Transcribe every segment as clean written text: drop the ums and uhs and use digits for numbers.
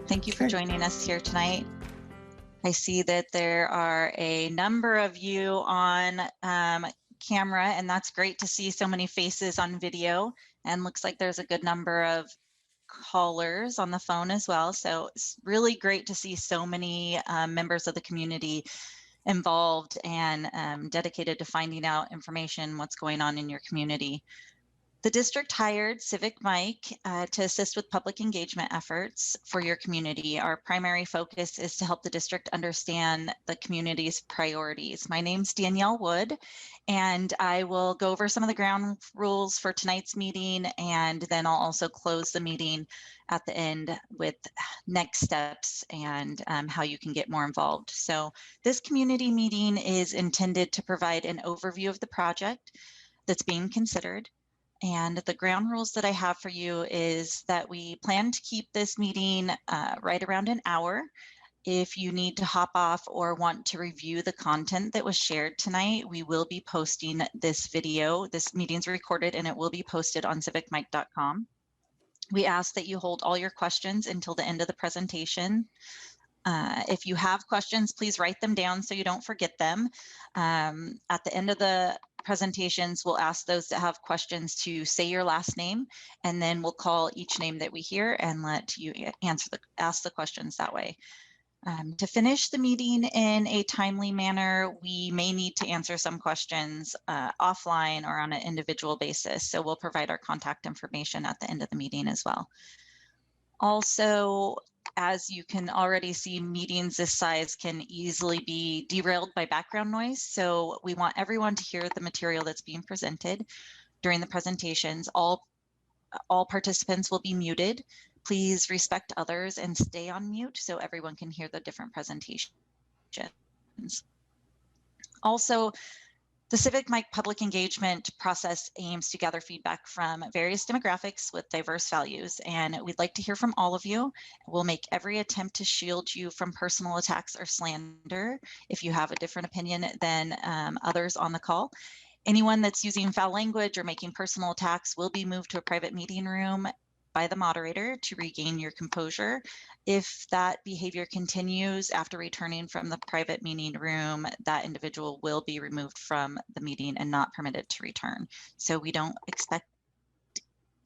Thank you for joining us here tonight. I see that there are a number of you on camera, and that's great to see so many faces on video, and looks like there's a good number of callers on the phone as well. So it's really great to see so many members of the community involved and dedicated to finding out information, what's going on in your community. The district hired CivicMic to assist with public engagement efforts for your community. Our primary focus is to help the district understand the community's priorities. My name's Danielle Wood, and I will go over some of the ground rules for tonight's meeting, and then I'll also close the meeting at the end with next steps and how you can get more involved. So this community meeting is intended to provide an overview of the project that's being considered. And the ground rules that I have for you is that we plan to keep this meeting right around an hour. If you need to hop off or want to review the content that was shared tonight, we will be posting this video. This meeting's recorded and it will be posted on civicmic.com. We ask that you hold all your questions until the end of the presentation. If you have questions, please write them down so you don't forget them. At the end of the presentations, we'll ask those that have questions to say your last name, and then we'll call each name that we hear and let you ask the questions that way. To finish the meeting in a timely manner, we may need to answer some questions offline or on an individual basis. So we'll provide our contact information at the end of the meeting as well. Also, as you can already see, meetings this size can easily be derailed by background noise. So we want everyone to hear the material that's being presented during the presentations. All participants will be muted. Please respect others and stay on mute so everyone can hear the different presentations. Also, the CivicMic public engagement process aims to gather feedback from various demographics with diverse values, and we'd like to hear from all of you. We'll make every attempt to shield you from personal attacks or slander if you have a different opinion than others on the call. Anyone that's using foul language or making personal attacks will be moved to a private meeting room by the moderator to regain your composure. If that behavior continues after returning from the private meeting room, that individual will be removed from the meeting and not permitted to return. So we don't expect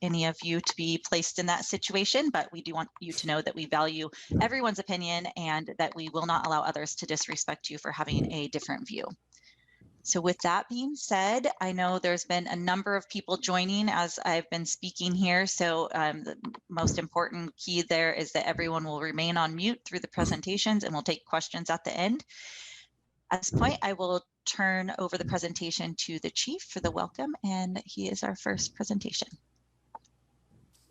any of you to be placed in that situation, but we do want you to know that we value everyone's opinion and that we will not allow others to disrespect you for having a different view. So with that being said, I know there's been a number of people joining as I've been speaking here. So the most important key there is that everyone will remain on mute through the presentations, and we'll take questions at the end. At this point, I will turn over the presentation to the chief for the welcome, and he is our first presentation.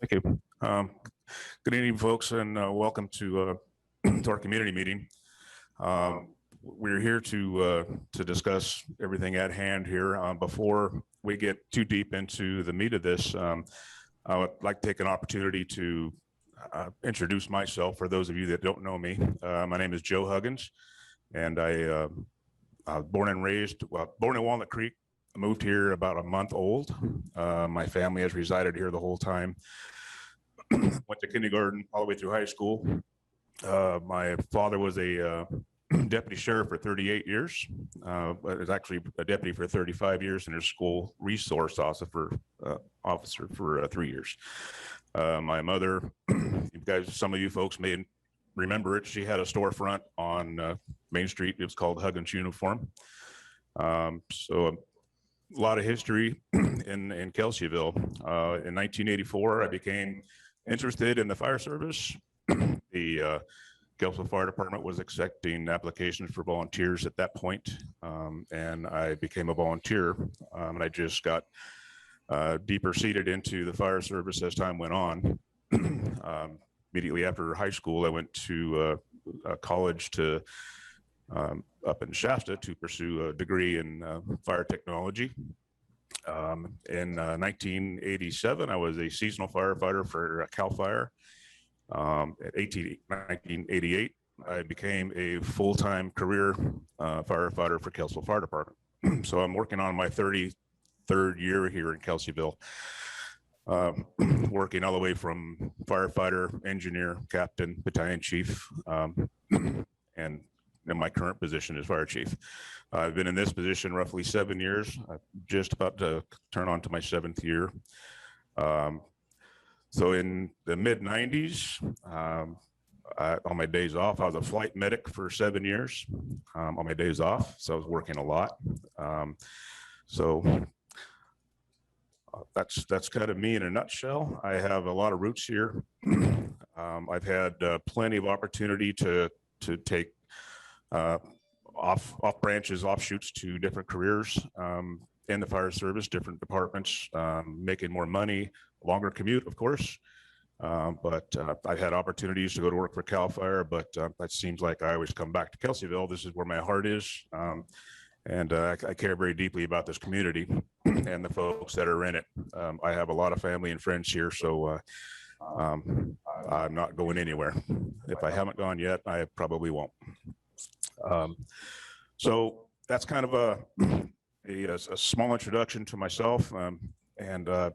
Thank you. Good evening, folks, and welcome to our community meeting. We're here to discuss everything at hand here. Before we get too deep into the meat of this, I would like to take an opportunity to introduce myself for those of you that don't know me. My name is Joe Huggins, and I born and raised, born in Walnut Creek, moved here about a month old. My family has resided here the whole time. Went to kindergarten all the way through high school. My father was a deputy sheriff for 38 years, but is actually a deputy for 35 years and a school resource officer for 3 years. My mother, you guys, some of you folks may remember it. She had a storefront on Main Street. It was called Huggins Uniform. So a lot of history in Kelseyville. In 1984, I became interested in the fire service. The Kelseyville Fire Department was accepting applications for volunteers at that point, and I became a volunteer, and I just got deeper seated into the fire service as time went on. Immediately after high school, I went to college up in Shasta to pursue a degree in fire technology. In 1987, I was a seasonal firefighter for Cal Fire. At 1988, I became a full-time career firefighter for Kelseyville Fire Department. So I'm working on my 33rd year here in Kelseyville. working all the way from firefighter, engineer, captain, battalion chief, and in my current position as fire chief. I've been in this position roughly 7 years. I'm just about to turn on to my 7th year. So in the mid 90s, on my days off, I was a flight medic for 7 years on my days off. So I was working a lot. That's kind of me in a nutshell. I have a lot of roots here. I've had plenty of opportunity to take off branches, offshoots to different careers in the fire service, different departments, making more money, longer commute, of course. But I've had opportunities to go to work for CAL FIRE, but it seems like I always come back to Kelseyville. This is where my heart is. And I care very deeply about this community and the folks that are in it. I have a lot of family and friends here, so I'm not going anywhere. If I haven't gone yet, I probably won't. So that's kind of a small introduction to myself. And I'd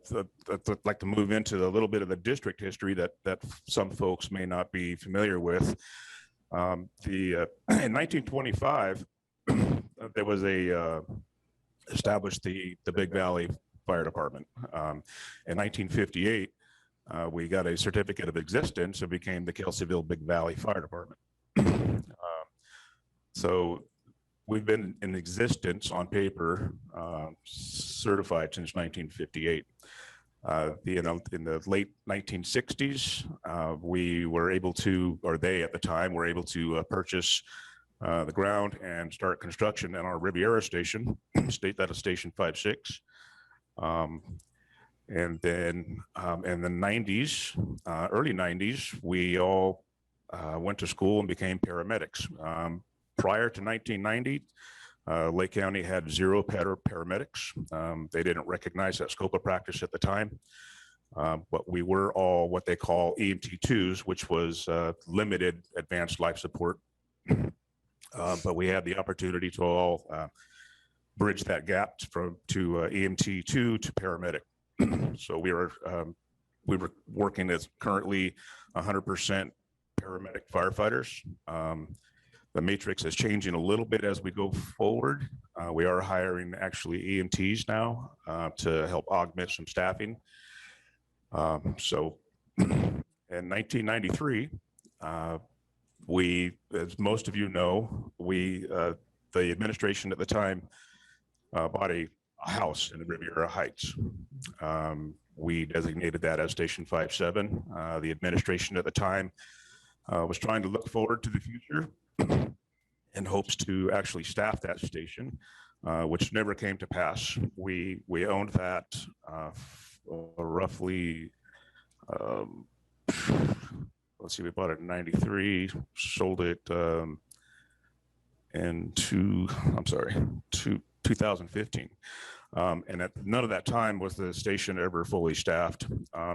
like to move into a little bit of the district history that some folks may not be familiar with. In 1925, there was established the Big Valley Fire Department. In 1958, we got a certificate of existence and became the Kelseyville Big Valley Fire Department. So we've been in existence on paper, certified since 1958. In the late 1960s, we were able to, or they at the time were able to purchase the ground and start construction in our Riviera station, that is Station 5-6. And then in the 90s, early 90s, we all went to school and became paramedics. Prior to 1990, Lake County had 0 paramedics. They didn't recognize that scope of practice at the time. But we were all what they call EMT2s, which was limited advanced life support. But we had the opportunity to all bridge that gap to EMT2 to paramedic. So we were working as currently 100% paramedic firefighters. The matrix is changing a little bit as we go forward. We are hiring actually EMTs now to help augment some staffing. So in 1993, as most of you know, the administration at the time bought a house in the Riviera Heights. We designated that as Station 5-7. The administration at the time was trying to look forward to the future in hopes to actually staff that station, which never came to pass. We owned that roughly, let's see, we bought it in 93, sold it in 2015. And at none of that time was the station ever fully staffed.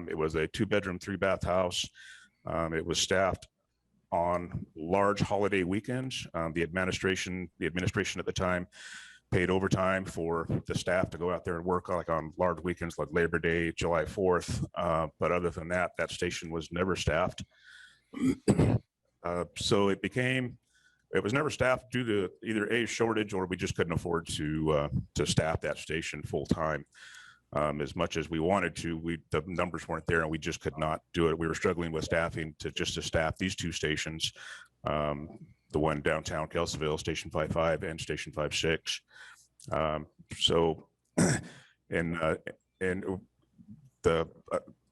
It was a 2-bedroom, 3-bath house. It was staffed on large holiday weekends. The administration at the time paid overtime for the staff to go out there and work like on large weekends like Labor Day, July 4th. But other than that, that station was never staffed. So it was never staffed due to either a shortage or we just couldn't afford to staff that station full time. As much as we wanted to, the numbers weren't there and we just could not do it. We were struggling with staffing to staff these 2 stations, the one downtown Kelseyville, Station 5-5 and Station 5-6. So,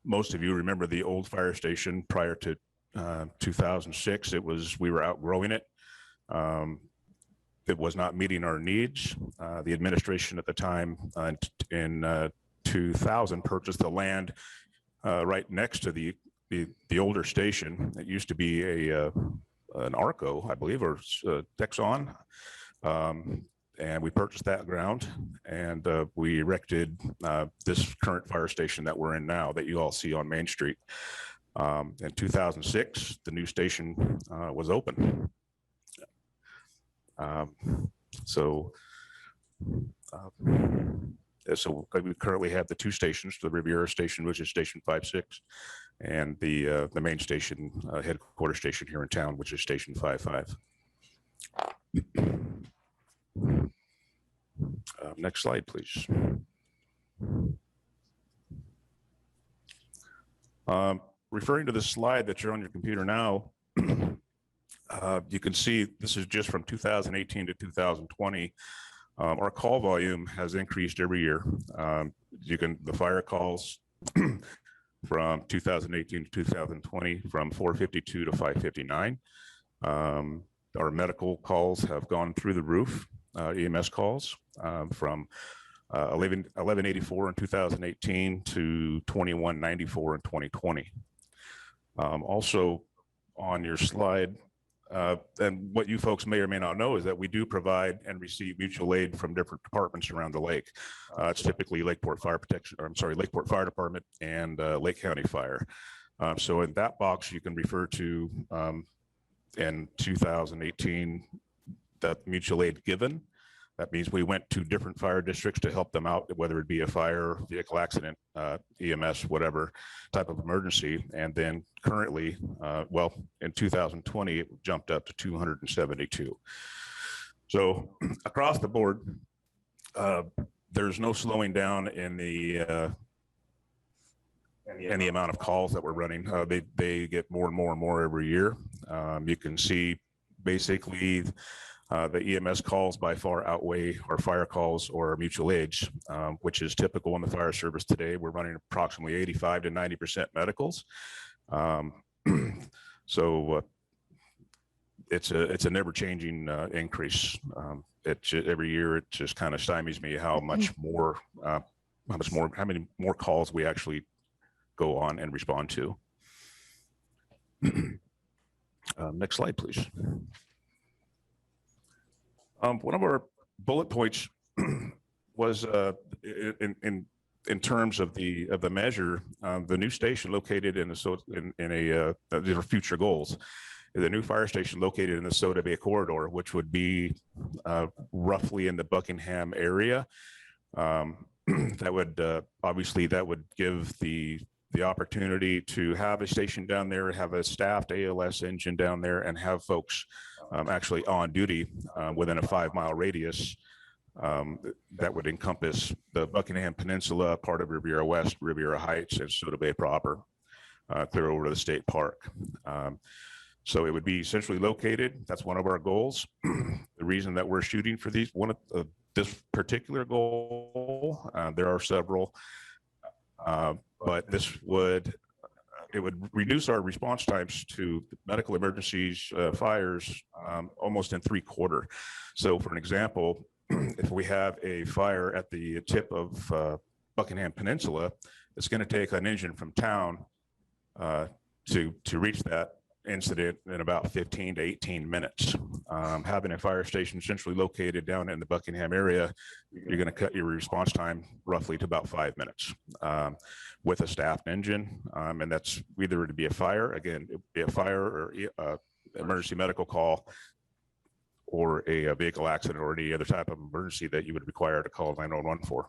most of you remember the old fire station prior to 2006. We were outgrowing it. It was not meeting our needs. The administration at the time in 2000 purchased the land right next to the older station. It used to be an Arco, I believe, or Texon. And we purchased that ground and we erected this current fire station that we're in now that you all see on Main Street. In 2006, the new station was open. So we currently have the two stations, the Riviera Station, which is Station 5-6, and the main station, headquarters station here in town, which is Station 5-5. Next slide, please. Referring to the slide that you're on your computer now, you can see this is just from 2018 to 2020. Our call volume has increased every year. The fire calls from 2018 to 2020 from 452 to 559. Our medical calls have gone through the roof, EMS calls from 1184 in 2018 to 2194 in 2020. Also on your slide, and what you folks may or may not know is that we do provide and receive mutual aid from different departments around the lake. It's typically Lakeport Fire Department and Lake County Fire. So in that box, you can refer to in 2018, that mutual aid given. That means we went to different fire districts to help them out, whether it be a fire, vehicle accident, EMS, whatever type of emergency. And then currently, well, in 2020, it jumped up to 272. So across the board, there's no slowing down in the amount of calls that we're running. They get more and more and more every year. You can see basically the EMS calls by far outweigh our fire calls or our mutual aids, which is typical in the fire service today. We're running approximately 85 to 90% medicals. So it's a never-changing increase. Every year it just kind of stymies me how many more calls we actually go on and respond to. Next slide, please. One of our bullet points was in terms of the measure, the new station located in these are future goals. The new fire station located in the Soda Bay corridor, which would be roughly in the Buckingham area. That would obviously give the opportunity to have a station down there, have a staffed ALS engine down there, and have folks actually on duty within a 5-mile radius that would encompass the Buckingham Peninsula, part of Riviera West, Riviera Heights, and Soda Bay proper, clear over to the state park. So it would be centrally located. That's one of our goals. The reason that we're shooting for this particular goal, there are several, but it would reduce our response times to medical emergencies, fires, almost in 3/4. So for an example, if we have a fire at the tip of Buckingham Peninsula, it's going to take an engine from town to reach that incident in about 15 to 18 minutes. Having a fire station centrally located down in the Buckingham area, you're going to cut your response time roughly to about 5 minutes with a staffed engine. And that's either to be a fire, again, it'd be a fire or emergency medical call, or a vehicle accident or any other type of emergency that you would require to call 911 for.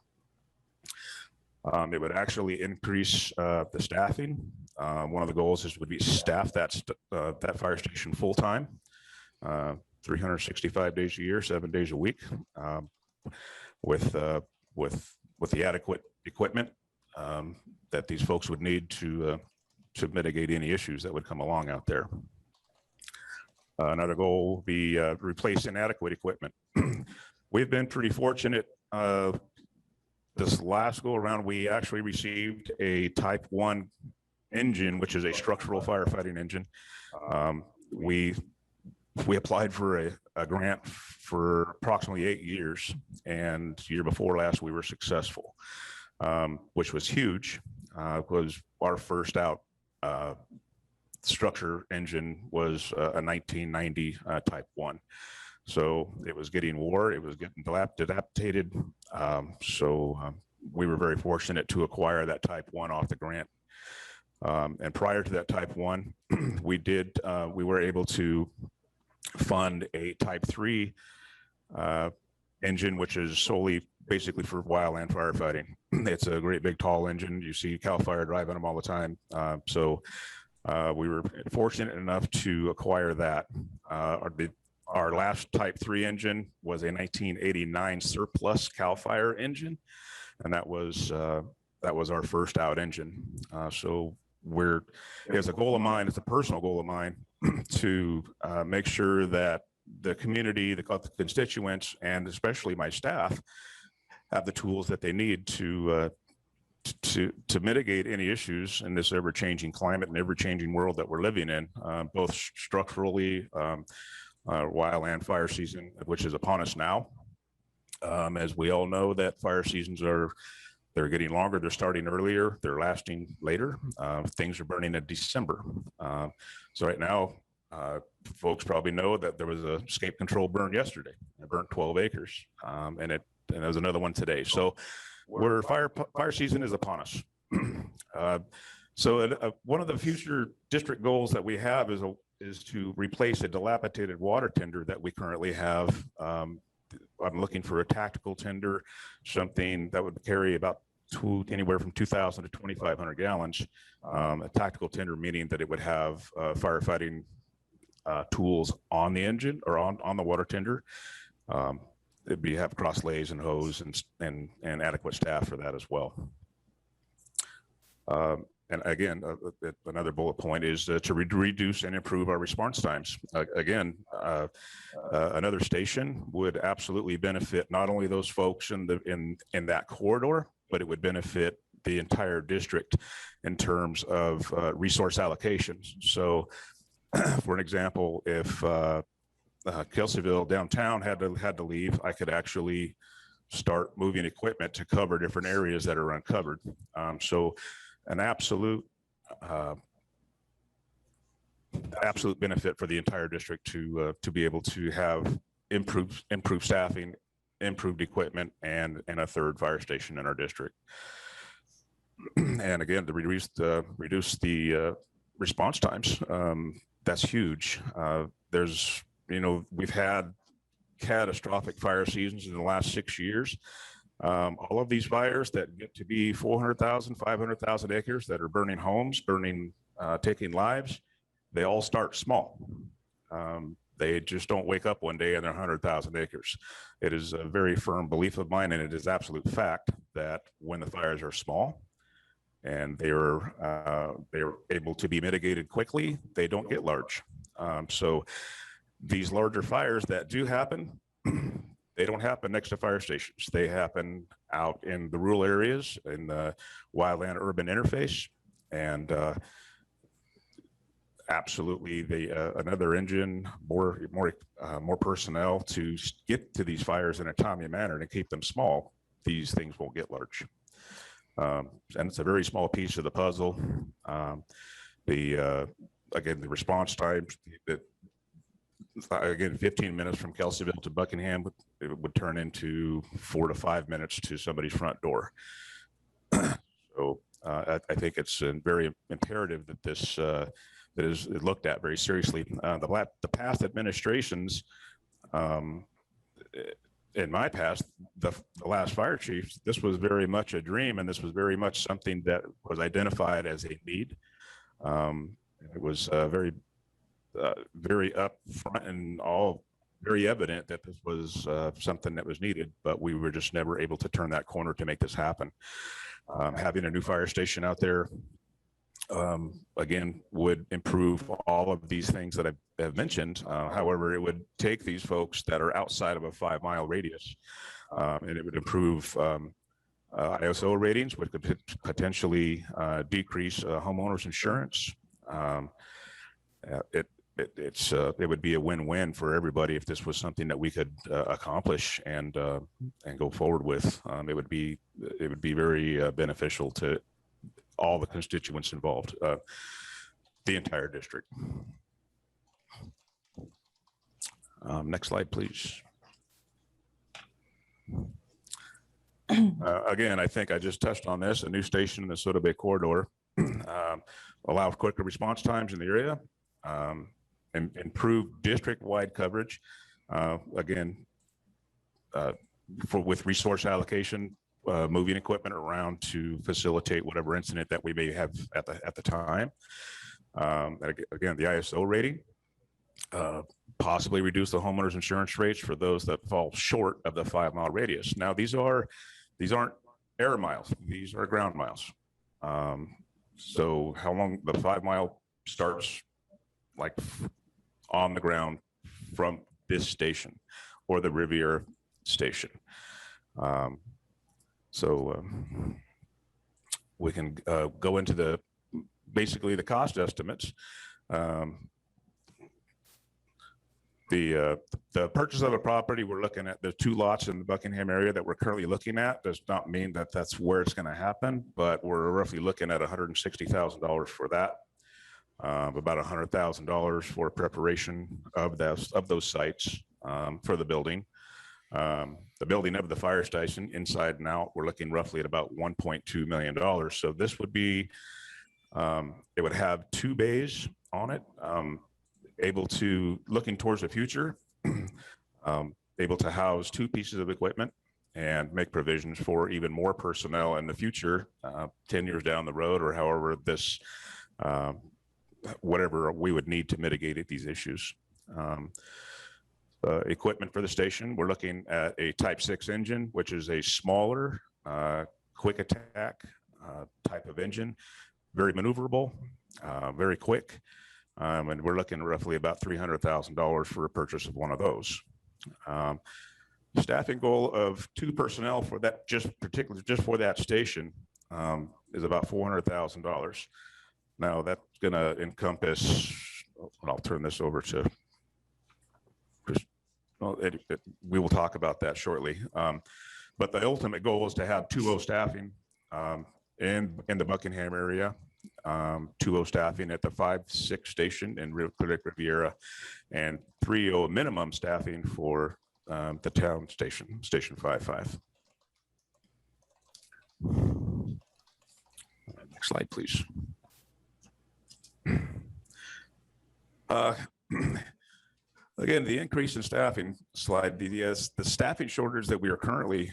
It would actually increase the staffing. One of the goals would be staff that fire station full time, 365 days a year, 7 days a week, with the adequate equipment that these folks would need to mitigate any issues that would come along out there. Another goal would be replace inadequate equipment. We've been pretty fortunate. This last go around, we actually received a Type 1 engine, which is a structural firefighting engine. We applied for a grant for approximately 8 years, and the year before last, we were successful, which was huge. Was our first out structure engine was a 1990 Type 1. So it was getting wore, it was getting dilapidated. So we were very fortunate to acquire that Type 1 off the grant. And prior to that Type 1, we were able to fund a Type 3 engine, which is solely basically for wildland firefighting. It's a great big tall engine. You see Cal Fire driving them all the time. So we were fortunate enough to acquire that. Our last Type 3 engine was a 1989 surplus Cal Fire engine, and that was our first out engine. So it's a goal of mine, it's a personal goal of mine to make sure that the community, the constituents, and especially my staff have the tools that they need to mitigate any issues in this ever-changing climate and ever-changing world that we're living in, both structurally, wildland fire season, which is upon us now. As we all know, that fire seasons they're getting longer, they're starting earlier, they're lasting later. Things are burning in December. So right now, folks probably know that there was a escape control burn yesterday. It burnt 12 acres, and there's another one today. So fire season is upon us. So one of the future district goals that we have is to replace a dilapidated water tender that we currently have. I'm looking for a tactical tender, something that would carry about anywhere from 2,000 to 2,500 gallons. A tactical tender meaning that it would have firefighting tools on the engine or on the water tender. Have cross lays and hose and adequate staff for that as well. And again, another bullet point is to reduce and improve our response times. Another station would absolutely benefit not only those folks in that corridor, but it would benefit the entire district in terms of resource allocations. So, for an example, if Kelseyville downtown had to leave, I could actually start moving equipment to cover different areas that are uncovered. So an absolute benefit for the entire district to be able to have improved staffing, improved equipment, and a third fire station in our district. And again, to reduce the response times, that's huge. We've had catastrophic fire seasons in the last 6 years. All of these fires that get to be 400,000, 500,000 acres that are burning homes, taking lives, they all start small. They just don't wake up one day and they're 100,000 acres. It is a very firm belief of mine, and it is absolute fact that when the fires are small and they're able to be mitigated quickly, they don't get large. So these larger fires that do happen, they don't happen next to fire stations. They happen out in the rural areas, in the wildland urban interface, and absolutely another engine, more personnel to get to these fires in a timely manner and keep them small. These things won't get large, and it's a very small piece of the puzzle. Again, the response times that. Again, 15 minutes from Kelseyville to Buckingham would turn into 4 to 5 minutes to somebody's front door. So I think it's very imperative that this that is looked at very seriously. The past administrations, in my past, the last fire chief, this was very much a dream, and this was very much something that was identified as a need. It was very upfront and all very evident that this was something that was needed, but we were just never able to turn that corner to make this happen. Having a new fire station out there, again, would improve all of these things that I have mentioned. However, it would take these folks that are outside of a 5-mile radius, and it would improve ISO ratings, which could potentially decrease homeowners insurance. It would be a win-win for everybody if this was something that we could accomplish and go forward with. It would be very beneficial to all the constituents involved, the entire district. Next slide, please. Again, I think I just touched on this. A new station in the Soda Bay corridor allow quicker response times in the area. And improve district-wide coverage. Again, with resource allocation, moving equipment around to facilitate whatever incident that we may have at the time. Again, the ISO rating, possibly reduce the homeowner's insurance rates for those that fall short of the 5-mile radius. Now, these aren't air miles; these are ground miles. So, how long the 5-mile starts, like on the ground from this station or the Riviera station. We can go into basically the cost estimates. The purchase of a property, we're looking at the 2 lots in the Buckingham area that we're currently looking at. Does not mean that that's where it's going to happen, but we're roughly looking at $160,000 for that. About $100,000 for preparation of those sites for the building. The building of the fire station inside and out, we're looking roughly at about $1.2 million. So this would be, it would have 2 bays on it, looking towards the future, able to house 2 pieces of equipment and make provisions for even more personnel in the future, 10 years down the road, or however this, whatever we would need to mitigate these issues. Equipment for the station, we're looking at a Type 6 engine, which is a smaller, quick attack type of engine, very maneuverable, very quick. And we're looking roughly about $300,000 for a purchase of one of those. Staffing goal of 2 personnel for that, just for that station, is about $400,000. Now that's going to encompass, and I'll turn this over to Chris. Well, we will talk about that shortly. But the ultimate goal is to have 2-0 staffing in the Buckingham area, 2-0 staffing at the 5-6 station in Riviera, and 3-0 minimum staffing for the town station, Station 5-5. Next slide, please. Again, the increase in staffing slide, the staffing shortage that we are currently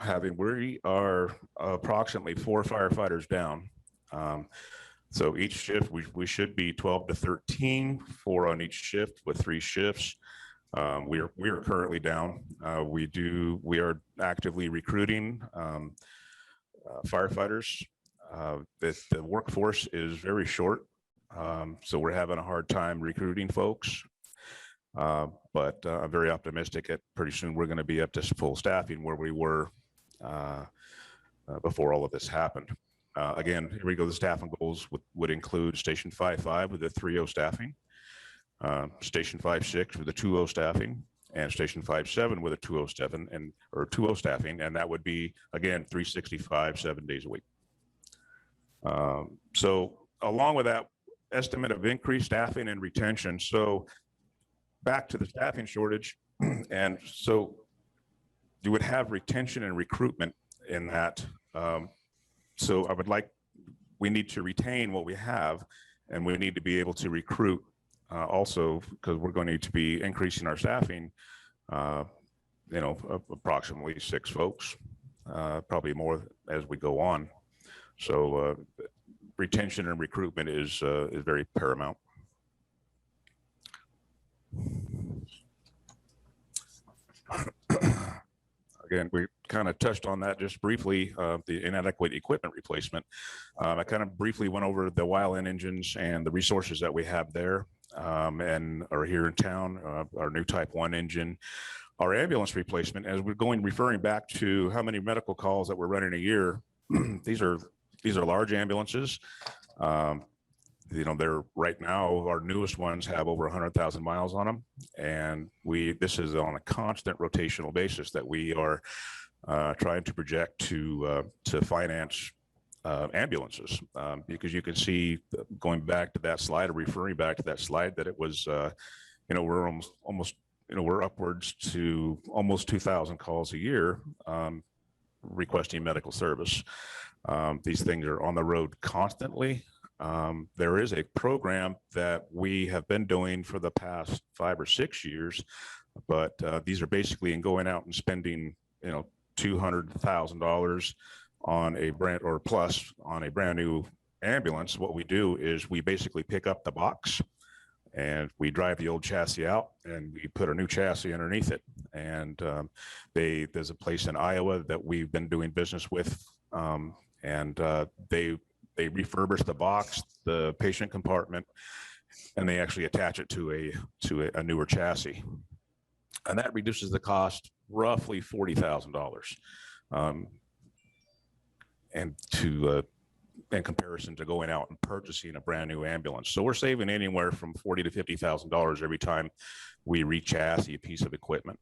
having, we are approximately 4 firefighters down. So each shift, we should be 12 to 13, 4 on each shift with 3 shifts. We are currently down. We are actively recruiting firefighters. The workforce is very short. So we're having a hard time recruiting folks. But I'm very optimistic that pretty soon we're going to be up to full staffing where we were before all of this happened. Again, here we go. The staffing goals would include Station 5-5 with the 3-0 staffing, Station 5-6 with the 2-0 staffing, and Station 5-7 with a 2-0 staffing or 2-0 staffing, and that would be again 365, 7 days a week. So along with that estimate of increased staffing and retention, so back to the staffing shortage, and so you would have retention and recruitment in that. So we need to retain what we have, and we need to be able to recruit also, because we're going to need to be increasing our staffing, approximately 6 folks, probably more as we go on. So retention and recruitment is very paramount. Again, we kind of touched on that just briefly, the inadequate equipment replacement. I kind of briefly went over the wild engines and the resources that we have there and are here in town, our new Type 1 engine, our ambulance replacement. As we're referring back to how many medical calls that we're running a year, these are large ambulances. They're right now, our newest ones have over 100,000 miles on them. And this is on a constant rotational basis that we are trying to project to finance ambulances. Because you can see, going back to that slide, or referring back to that slide, that it was, we're almost we're upwards to almost 2,000 calls a year requesting medical service. These things are on the road constantly. There is a program that we have been doing for the past 5 or 6 years, but these are basically in going out and spending $200,000 on a brand or plus on a brand new ambulance, what we do is we basically pick up the box and we drive the old chassis out and we put a new chassis underneath it. And there's a place in Iowa that we've been doing business with, and they refurbish the box, the patient compartment, and they actually attach it to a newer chassis, and that reduces the cost roughly $40,000, and in comparison to going out and purchasing a brand new ambulance. So we're saving anywhere from $40,000 to $50,000 every time we re-chassis a piece of equipment.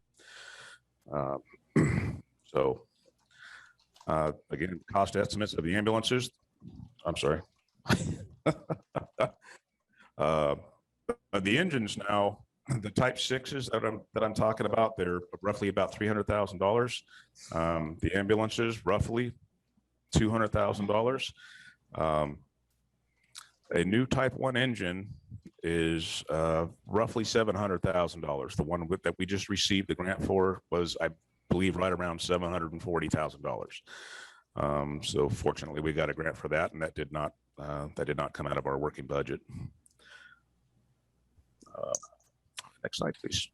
Again, cost estimates of the ambulances. I'm sorry. The engines now, the Type 6s that I'm talking about, they're roughly about $300,000. The ambulances, roughly $200,000. A new Type 1 engine is roughly $700,000. The one that we just received the grant for was, I believe, right around $740,000. So fortunately, we got a grant for that, and that did not come out of our working budget. Next slide, please.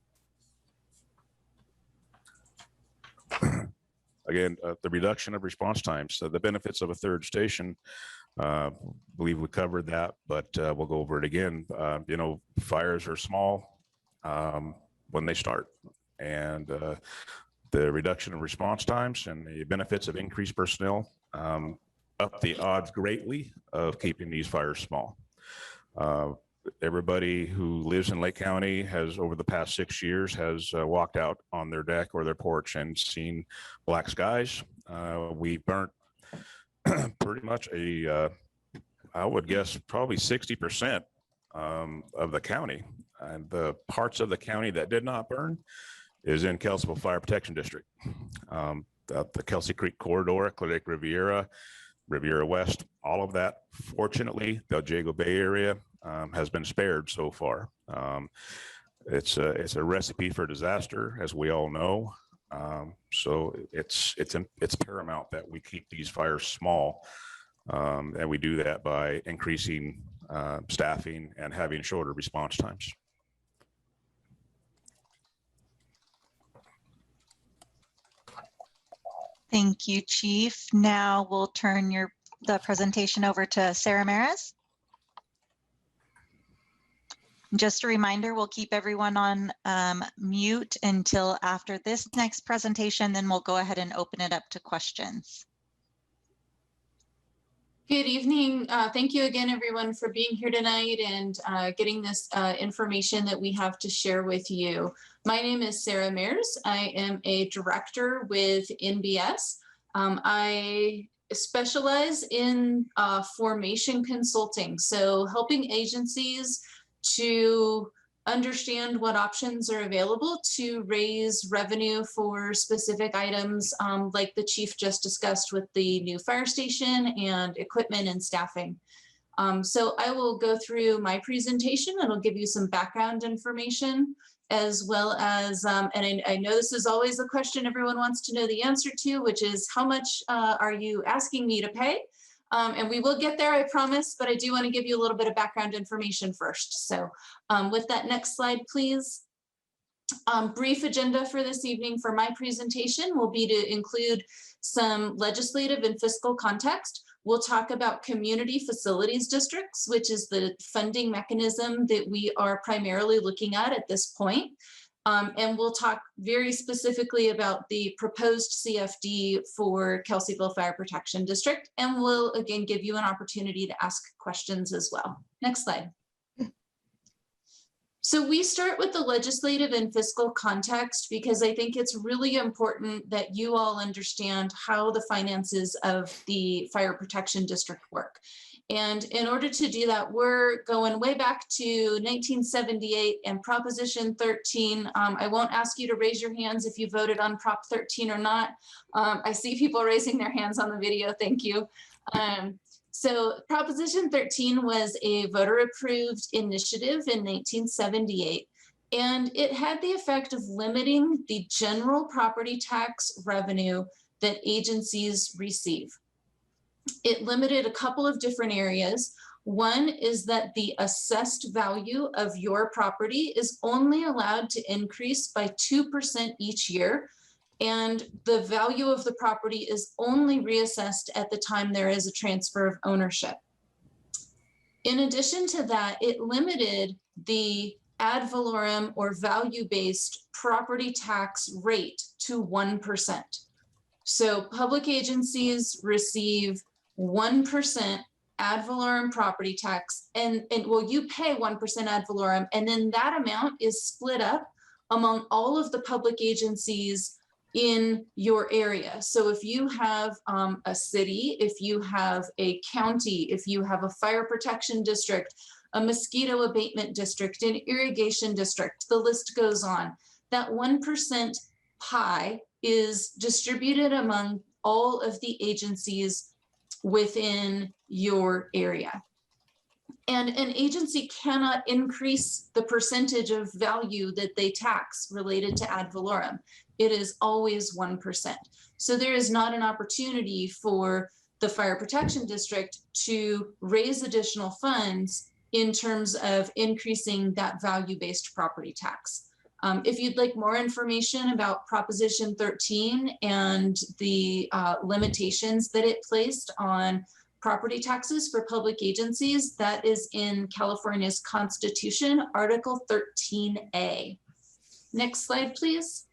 Again, the reduction of response times, the benefits of a third station. Believe we covered that, but we'll go over it again. Fires are small when they start, and the reduction in response times and the benefits of increased personnel up the odds greatly of keeping these fires small. Everybody who lives in Lake County has, over the past 6 years, has walked out on their deck or their porch and seen black skies. We burnt pretty much I would guess probably 60% of the county. And the parts of the county that did not burn is in Kelseyville Fire Protection District. The Kelsey Creek corridor, Clear Lake Riviera, Riviera West, all of that, fortunately, the Jago Bay area has been spared so far. It's a recipe for disaster, as we all know. So it's paramount that we keep these fires small, and we do that by increasing staffing and having shorter response times. Thank you, Chief. Now we'll turn the presentation over to Sarah Maris. Just a reminder, we'll keep everyone on mute until after this next presentation, then we'll go ahead and open it up to questions. Good evening. Thank you again, everyone, for being here tonight and getting this information that we have to share with you. My name is Sarah Mears. I am a director with NBS. I specialize in formation consulting, so helping agencies to understand what options are available to raise revenue for specific items, like the chief just discussed with the new fire station and equipment and staffing. So I will go through my presentation. It'll give you some background information, as well as, and I know this is always a question everyone wants to know the answer to, which is how much are you asking me to pay? And we will get there, I promise, but I do want to give you a little bit of background information first. So with that, next slide, please. Brief agenda for this evening for my presentation will be to include some legislative and fiscal context. We'll talk about community facilities districts, which is the funding mechanism that we are primarily looking at this point. And we'll talk very specifically about the proposed CFD for Kelseyville Fire Protection District. And we'll again give you an opportunity to ask questions as well. Next slide. So we start with the legislative and fiscal context because I think it's really important that you all understand how the finances of the Fire Protection District work. And in order to do that, we're going way back to 1978 and Proposition 13. I won't ask you to raise your hands if you voted on Prop 13 or not. I see people raising their hands on the video, thank you. So Proposition 13 was a voter approved initiative in 1978. And it had the effect of limiting the general property tax revenue that agencies receive. It limited a couple of different areas. One is that the assessed value of your property is only allowed to increase by 2% each year, and the value of the property is only reassessed at the time there is a transfer of ownership. In addition to that, it limited the ad valorem or value-based property tax rate to 1%. So public agencies receive 1% ad valorem property tax, and well, you pay 1% ad valorem, and then that amount is split up among all of the public agencies in your area. So if you have a city, if you have a county, if you have a fire protection district, a mosquito abatement district, an irrigation district, the list goes on. That 1% pie is distributed among all of the agencies within your area. And an agency cannot increase the percentage of value that they tax related to ad valorem. It is always 1%. So there is not an opportunity for the fire protection district to raise additional funds in terms of increasing that value-based property tax. If you'd like more information about Proposition 13 and the limitations that it placed on property taxes for public agencies, that is in California's Constitution, Article 13A. Next slide, please.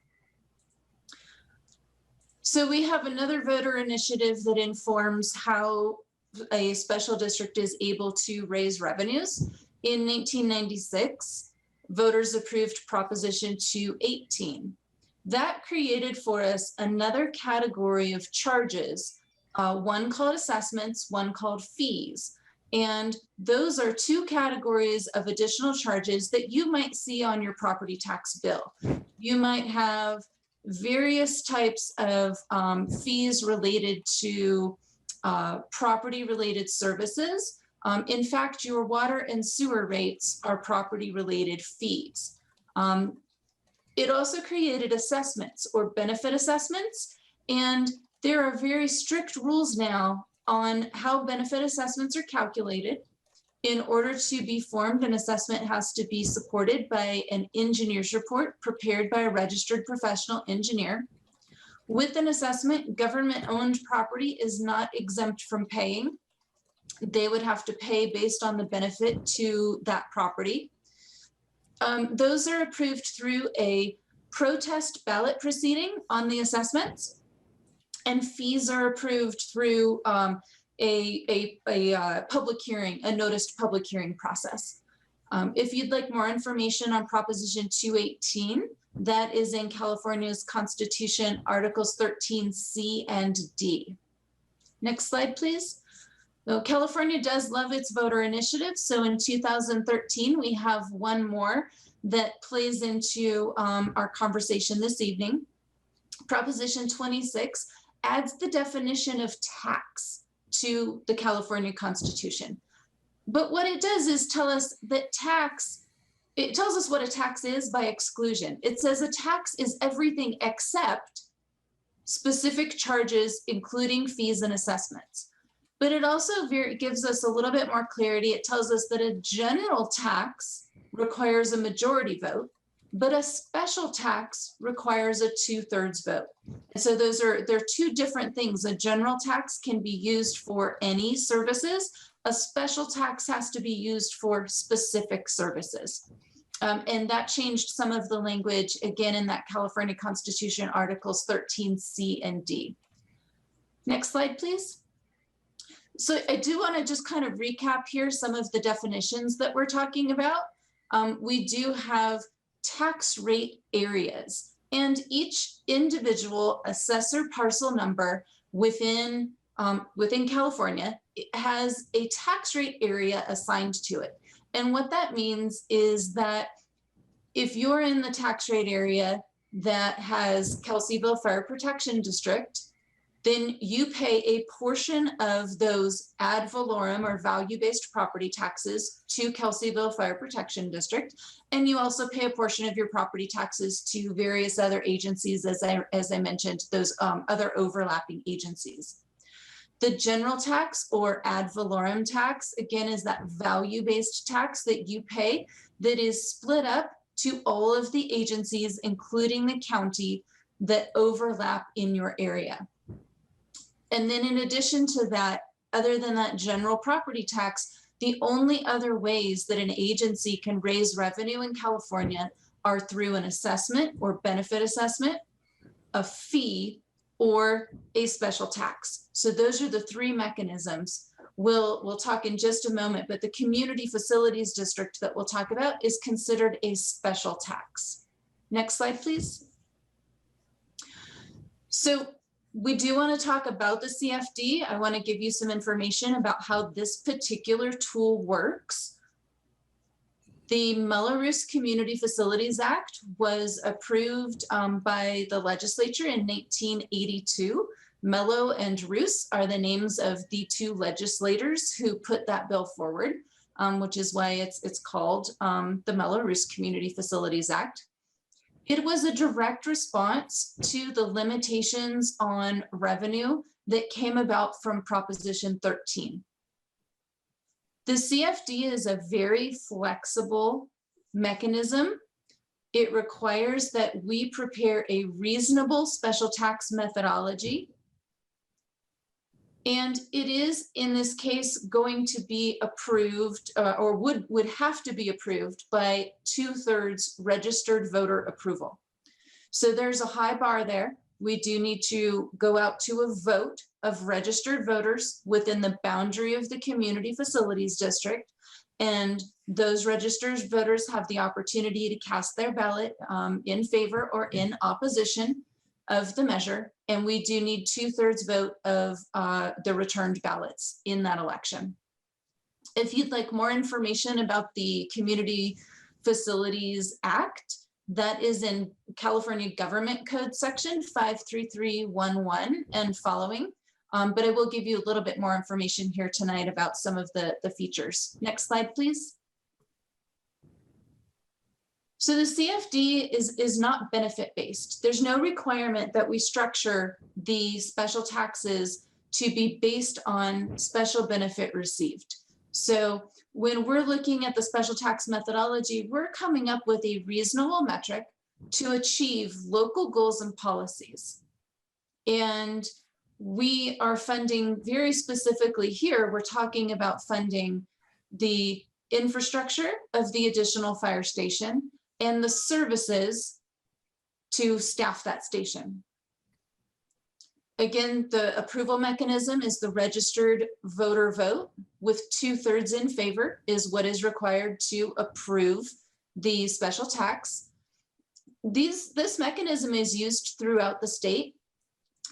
So we have another voter initiative that informs how a special district is able to raise revenues. In 1996, voters approved Proposition 218. That created for us another category of charges, one called assessments, one called fees. And those are two categories of additional charges that you might see on your property tax bill. You might have various types of fees related to property-related services. In fact, your water and sewer rates are property-related fees. It also created assessments or benefit assessments, and there are very strict rules now on how benefit assessments are calculated. In order to be formed, an assessment has to be supported by an engineer's report prepared by a registered professional engineer. With an assessment, government-owned property is not exempt from paying. They would have to pay based on the benefit to that property. Those are approved through a protest ballot proceeding on the assessments, and fees are approved through a public hearing, a noticed public hearing process. If you'd like more information on Proposition 218, that is in California's Constitution, Articles 13C and D. Next slide, please. So California does love its voter initiative. So in 2013, we have one more that plays into our conversation this evening. Proposition 26 adds the definition of tax to the California Constitution. But what it does is tell us that it tells us what a tax is by exclusion. It says a tax is everything except specific charges, including fees and assessments. But it also gives us a little bit more clarity. It tells us that a general tax requires a majority vote, but a special tax requires a 2/3 vote. And so they're two different things. A general tax can be used for any services. A special tax has to be used for specific services. And that changed some of the language, again, in that California Constitution, Articles 13C and D. Next slide, please. So I do want to just kind of recap here some of the definitions that we're talking about. We do have tax rate areas, and each individual assessor parcel number within California has a tax rate area assigned to it. And what that means is that if you're in the tax rate area that has Kelseyville Fire Protection District, then you pay a portion of those ad valorem or value-based property taxes to Kelseyville Fire Protection District. And you also pay a portion of your property taxes to various other agencies, as I mentioned, those other overlapping agencies. The general tax or ad valorem tax, again, is that value-based tax that you pay that is split up to all of the agencies, including the county, that overlap in your area. And then in addition to that, other than that general property tax, the only other ways that an agency can raise revenue in California are through an assessment or benefit assessment, a fee, or a special tax. So those are the three mechanisms. We'll talk in just a moment, but the Community Facilities District that we'll talk about is considered a special tax. Next slide, please. So we do want to talk about the CFD. I want to give you some information about how this particular tool works. The Mello-Roos Community Facilities Act was approved by the legislature in 1982. Mello and Roos are the names of the two legislators who put that bill forward, which is why it's called the Mello-Roos Community Facilities Act. It was a direct response to the limitations on revenue that came about from Proposition 13. The CFD is a very flexible mechanism. It requires that we prepare a reasonable special tax methodology. And it is, in this case, going to be approved or would have to be approved by 2/3 registered voter approval. So there's a high bar there. We do need to go out to a vote of registered voters within the boundary of the Community Facilities District. And those registered voters have the opportunity to cast their ballot in favor or in opposition of the measure. And we do need 2/3 vote of the returned ballots in that election. If you'd like more information about the Community Facilities Act, that is in California Government Code section 53311 and following. But I will give you a little bit more information here tonight about some of the features. Next slide, please. So the CFD is not benefit-based. There's no requirement that we structure the special taxes to be based on special benefit received. So when we're looking at the special tax methodology, we're coming up with a reasonable metric to achieve local goals and policies. And we are funding very specifically here, we're talking about funding the infrastructure of the additional fire station and the services to staff that station. Again, the approval mechanism is the registered voter vote with 2/3 in favor is what is required to approve the special tax. This mechanism is used throughout the state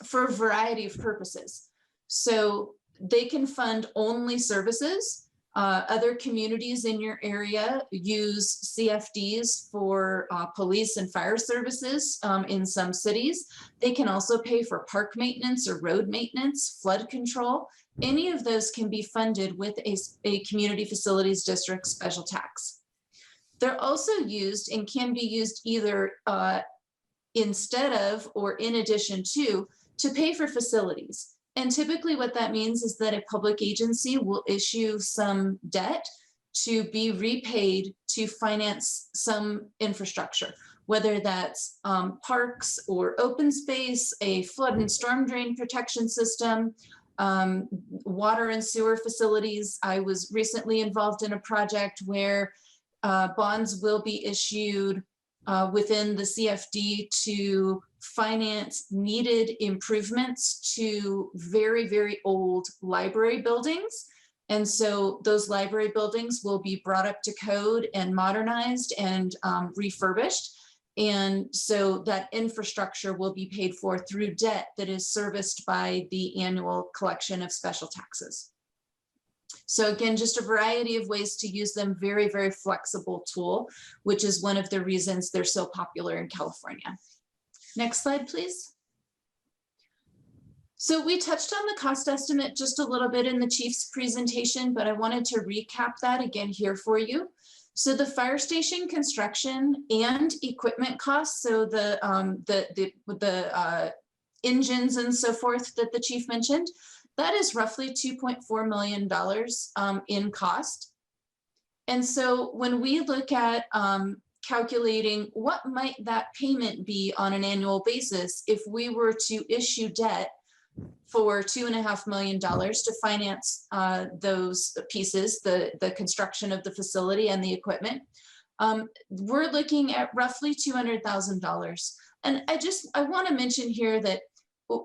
for a variety of purposes. So they can fund only services. Other communities in your area use CFDs for police and fire services in some cities. They can also pay for park maintenance or road maintenance, flood control. Any of those can be funded with a Community Facilities District special tax. They're also used and can be used either instead of or in addition to pay for facilities. And typically what that means is that a public agency will issue some debt to be repaid to finance some infrastructure, whether that's parks or open space, a flood and storm drain protection system, water and sewer facilities. I was recently involved in a project where bonds will be issued within the CFD to finance needed improvements to very, very old library buildings. And so those library buildings will be brought up to code and modernized and refurbished. And so that infrastructure will be paid for through debt that is serviced by the annual collection of special taxes. So again, just a variety of ways to use them, very, very flexible tool, which is one of the reasons they're so popular in California. Next slide, please. So we touched on the cost estimate just a little bit in the chief's presentation, but I wanted to recap that again here for you. So the fire station construction and equipment costs, so the engines and so forth that the chief mentioned, that is roughly $2.4 million in cost. And so when we look at calculating what might that payment be on an annual basis if we were to issue debt for $2.5 million to finance those pieces, the construction of the facility and the equipment, we're looking at roughly $200,000. And I want to mention here that,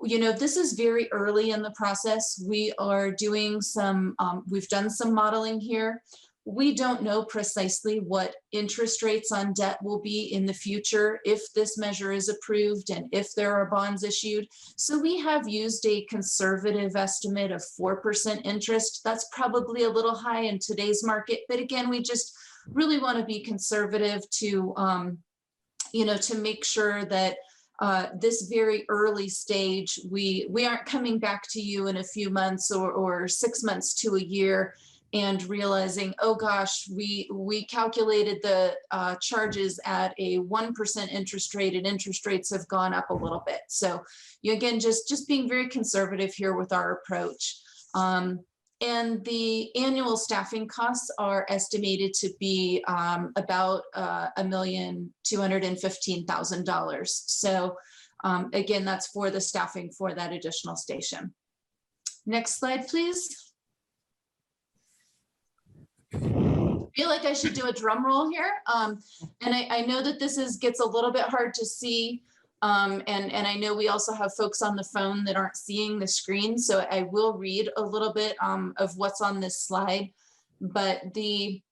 you know, this is very early in the process. We are doing some, we've done some modeling here. We don't know precisely what interest rates on debt will be in the future if this measure is approved and if there are bonds issued. So we have used a conservative estimate of 4% interest. That's probably a little high in today's market, but again, we just really want to be conservative to, you know, to make sure that this very early stage, we aren't coming back to you in a few months or 6 months to a year and realizing, oh gosh, we calculated the charges at a 1% interest rate and interest rates have gone up a little bit. So you, again, just being very conservative here with our approach. And the annual staffing costs are estimated to be about $1,215,000. So again, that's for the staffing for that additional station. Next slide, please. I feel like I should do a drum roll here. And I know that this gets a little bit hard to see. And I know we also have folks on the phone that aren't seeing the screen. So I will read a little bit of what's on this slide. But the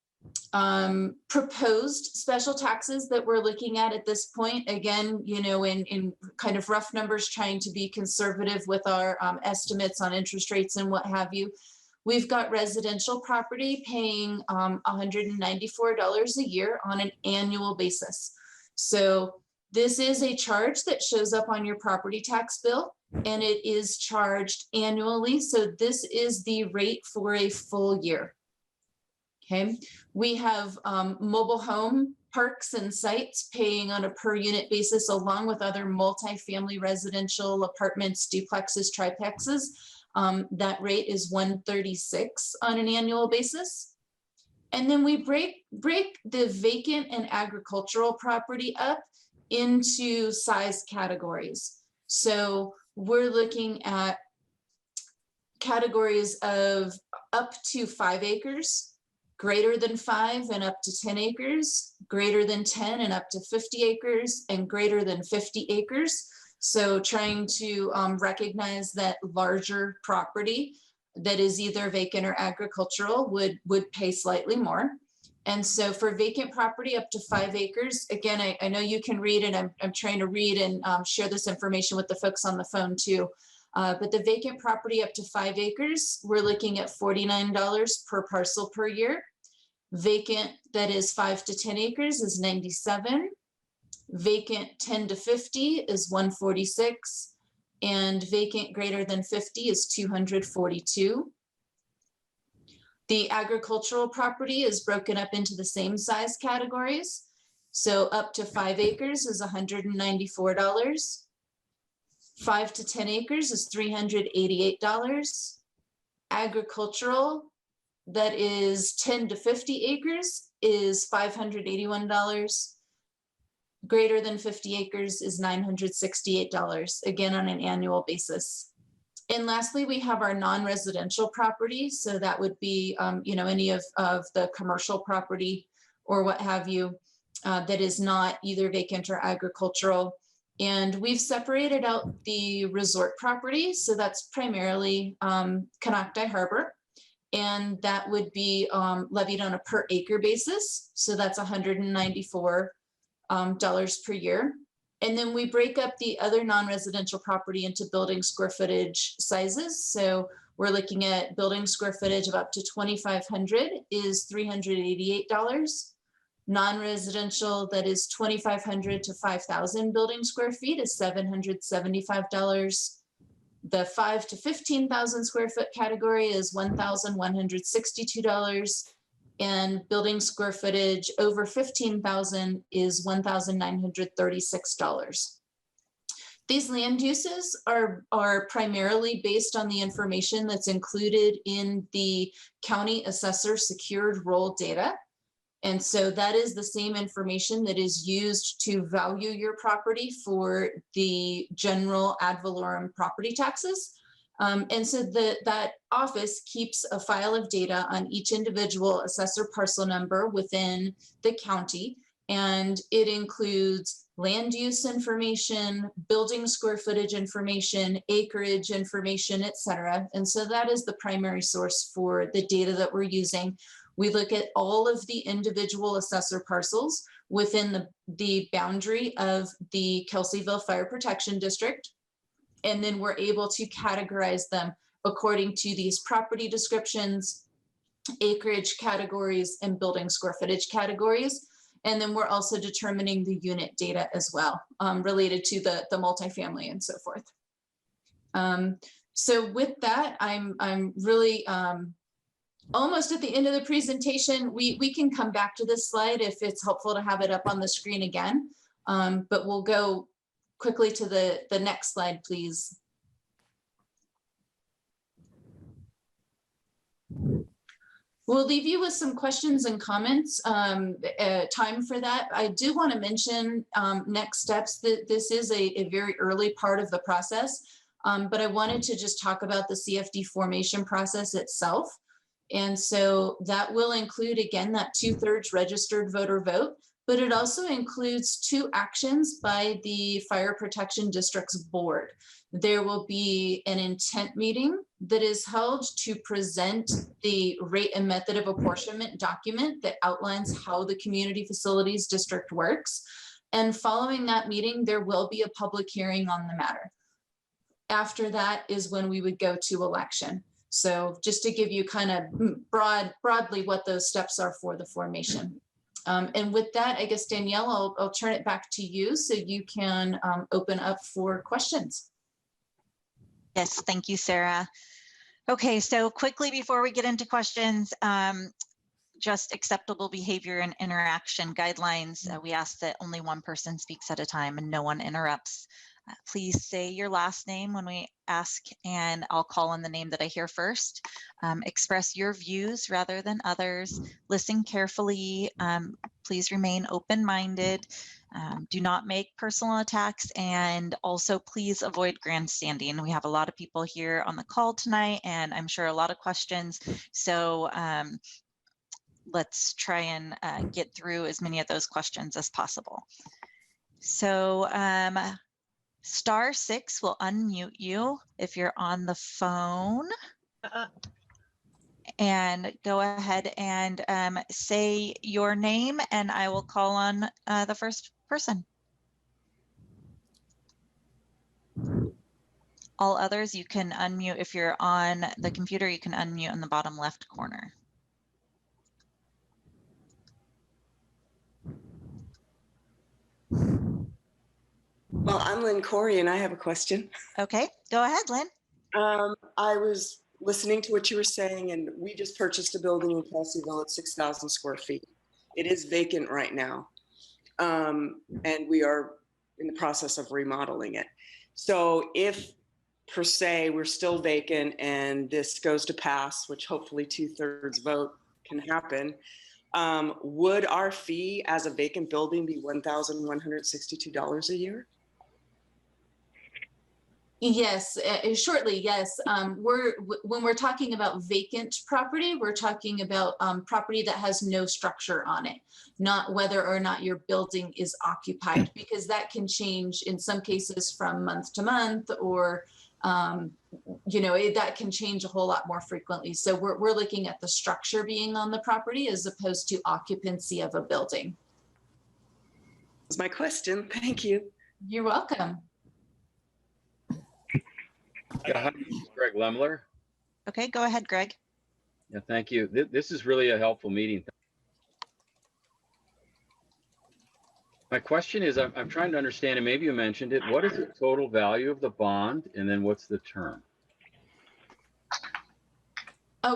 proposed special taxes that we're looking at this point, again, you know, in kind of rough numbers, trying to be conservative with our estimates on interest rates and what have you. We've got residential property paying $194 a year on an annual basis. So this is a charge that shows up on your property tax bill, and it is charged annually. So this is the rate for a full year. Okay, we have mobile home parks and sites paying on a per unit basis, along with other multifamily residential apartments, duplexes, triplexes. That rate is $136 on an annual basis. And then we break the vacant and agricultural property up into size categories. So we're looking at categories of up to 5 acres, greater than 5 and up to 10 acres, greater than 10 and up to 50 acres, and greater than 50 acres. So trying to recognize that larger property that is either vacant or agricultural would pay slightly more. And so for vacant property up to 5 acres, again, I know you can read it. I'm trying to read and share this information with the folks on the phone too. But the vacant property up to 5 acres, we're looking at $49 per parcel per year. Vacant that is 5 to 10 acres is $97. Vacant 10 to 50 is $146, and vacant greater than 50 is $242. The agricultural property is broken up into the same size categories. So up to 5 acres is $194. 5 to 10 acres is $388. Agricultural that is 10 to 50 acres is $581. Greater than 50 acres is $968, again, on an annual basis. And lastly, we have our non-residential property. So that would be, you know, any of the commercial property or what have you that is not either vacant or agricultural. And we've separated out the resort property. So that's primarily Canocti Harbor. And that would be levied on a per acre basis. So that's $194 per year. And then we break up the other non-residential property into building square footage sizes. So we're looking at building square footage of up to 2,500 is $388. Non-residential that is 2,500 to 5,000 building square feet is $775. The 5 to 15,000 square foot category is $1,162, and building square footage over 15,000 is $1,936. These land uses are primarily based on the information that's included in the county assessor secured roll data. And so that is the same information that is used to value your property for the general ad valorem property taxes. And so that office keeps a file of data on each individual assessor parcel number within the county. And it includes land use information, building square footage information, acreage information, et cetera. And so that is the primary source for the data that we're using. We look at all of the individual assessor parcels within the boundary of the Kelseyville Fire Protection District. And then we're able to categorize them according to these property descriptions, acreage categories, and building square footage categories. And then we're also determining the unit data as well, related to the multifamily and so forth. So with that, I'm really almost at the end of the presentation. We can come back to this slide if it's helpful to have it up on the screen again, but we'll go quickly to the next slide, please. We'll leave you with some questions and comments, time for that. I do want to mention next steps, that this is a very early part of the process, but I wanted to just talk about the CFD formation process itself. And so that will include, again, that 2/3 registered voter vote, but it also includes 2 actions by the Fire Protection District's board. There will be an intent meeting that is held to present the rate and method of apportionment document that outlines how the Community Facilities District works. And following that meeting, there will be a public hearing on the matter. After that is when we would go to election. So just to give you kind of broadly what those steps are for the formation. And with that, I guess, Danielle, I'll turn it back to you so you can open up for questions. Yes, thank you, Sarah. Okay, so quickly before we get into questions, just acceptable behavior and interaction guidelines. We ask that only one person speaks at a time and no one interrupts. Please say your last name when we ask, and I'll call on the name that I hear first. Express your views rather than others. Listen carefully. Please remain open-minded. Do not make personal attacks, and also please avoid grandstanding. We have a lot of people here on the call tonight, and I'm sure a lot of questions. So let's try and get through as many of those questions as possible. So *6 will unmute you if you're on the phone. And go ahead and say your name, and I will call on the first person. All others, you can unmute. If you're on the computer, you can unmute in the bottom left corner. Well, I'm Lynn Corey, and I have a question. Okay, go ahead, Lynn. I was listening to what you were saying, and we just purchased a building in Kelseyville at 6,000 square feet. It is vacant right now, and we are in the process of remodeling it. So if, per se, we're still vacant and this goes to pass, which hopefully 2/3 vote can happen, would our fee as a vacant building be $1,162 a year? Yes, shortly, yes. When we're talking about vacant property, we're talking about property that has no structure on it, not whether or not your building is occupied, because that can change in some cases from month to month, or that can change a whole lot more frequently. So we're looking at the structure being on the property as opposed to occupancy of a building. That's my question. Thank you. You're welcome. Yeah, hi, this is Greg Lemler. Okay, go ahead, Greg. Yeah, thank you. This is really a helpful meeting. My question is, I'm trying to understand, and maybe you mentioned it, what is the total value of the bond, and then what's the term?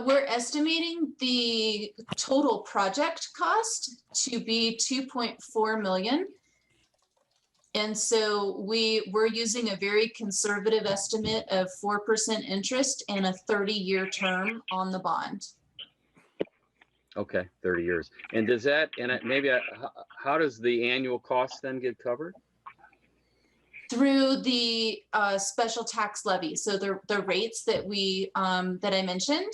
We're estimating the total project cost to be 2.4 million. And so we're using a very conservative estimate of 4% interest and a 30-year term on the bond. Okay, 30 years. And does that, how does the annual cost then get covered? Through the special tax levy. So the rates that that I mentioned.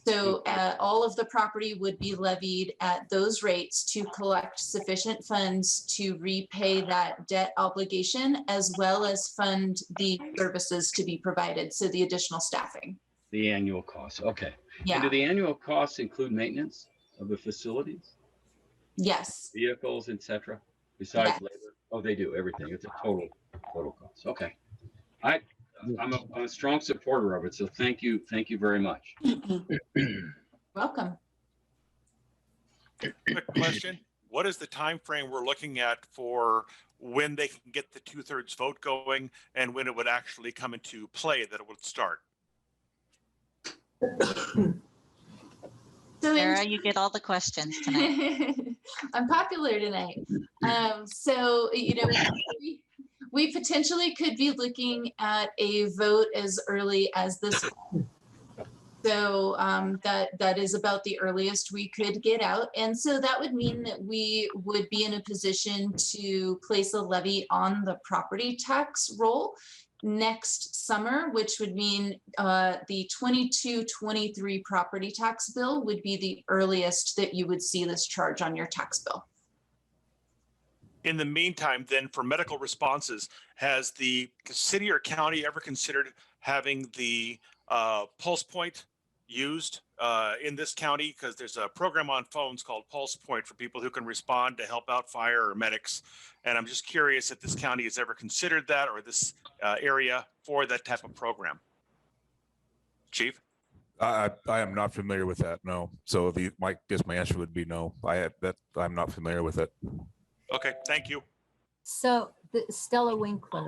So all of the property would be levied at those rates to collect sufficient funds to repay that debt obligation, as well as fund the services to be provided. So the additional staffing. The annual cost, okay. Yeah. And do the annual costs include maintenance of the facilities? Yes. Vehicles, etc. Besides Yes. labor? Oh, they do everything. It's a total cost. Okay. I'm a strong supporter of it, so thank you very much. Welcome. Quick question. What is the time frame we're looking at for when they can get the 2/3 vote going and when it would actually come into play that it would start? Sarah, you get all the questions tonight. I'm popular tonight. So, you know, we potentially could be looking at a vote as early as this. So that is about the earliest we could get out. And so that would mean that we would be in a position to place a levy on the property tax roll next summer, which would mean the 22-23 property tax bill would be the earliest that you would see this charge on your tax bill. In the meantime, then, for medical responses, has the city or county ever considered having the Pulse Point used in this county? Because there's a program on phones called Pulse Point for people who can respond to help out fire or medics. And I'm just curious if this county has ever considered that, or this area for that type of program. Chief? I am not familiar with that, no. So if I guess my answer would be no. I'm not familiar with it. Okay, thank you. So Stella Winkler.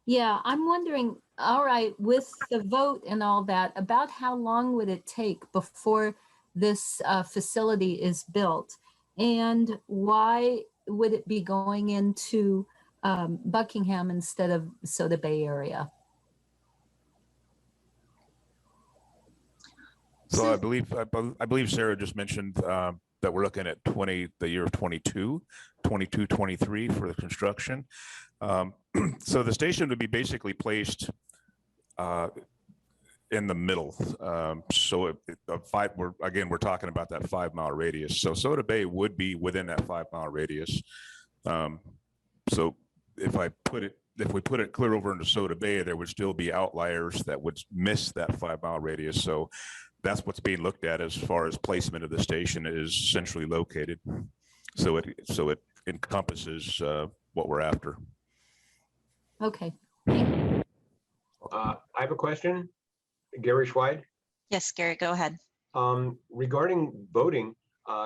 Yeah, I'm wondering, all right, with the vote and all that, about how long would it take before this facility is built? And why would it be going into Buckingham instead of Soda Bay area? So I believe Sarah just mentioned that we're looking at the year of 22, 23 for the construction. So the station would be basically placed in the middle. So we're talking about that 5-mile radius. So Soda Bay would be within that 5-mile radius. So if we put it clear over into Soda Bay, there would still be outliers that would miss that 5-mile radius. So that's what's being looked at as far as placement of the station is centrally located. So it encompasses what we're after. Okay. I have a question. Gary Schweid. Yes, Gary, go ahead. Regarding voting,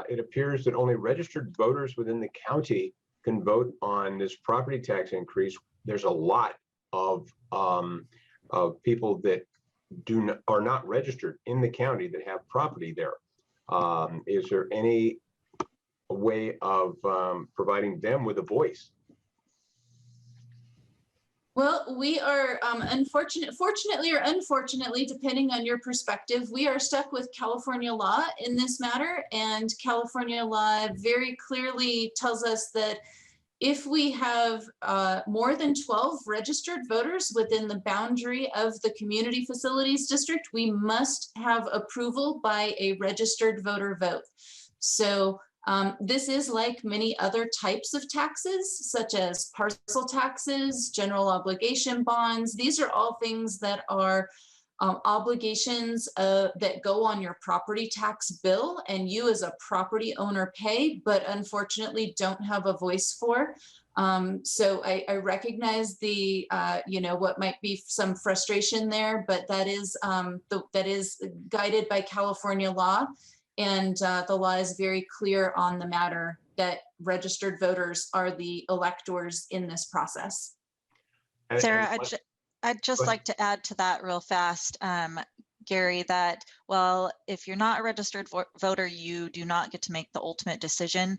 it appears that only registered voters within the county can vote on this property tax increase. There's a lot of people that are not registered in the county that have property there. Is there any way of providing them with a voice? Well, we are fortunately or unfortunately, depending on your perspective, we are stuck with California law in this matter. And California law very clearly tells us that if we have more than 12 registered voters within the boundary of the community facilities district, we must have approval by a registered voter vote. So this is like many other types of taxes, such as parcel taxes, general obligation bonds. These are all things that are obligations that go on your property tax bill and you as a property owner pay, but unfortunately don't have a voice for. So I recognize the, what might be some frustration there, but that is guided by California law. And the law is very clear on the matter that registered voters are the electors in this process. Sarah, I'd just like to add to that real fast, Gary, that, well, if you're not a registered voter, you do not get to make the ultimate decision.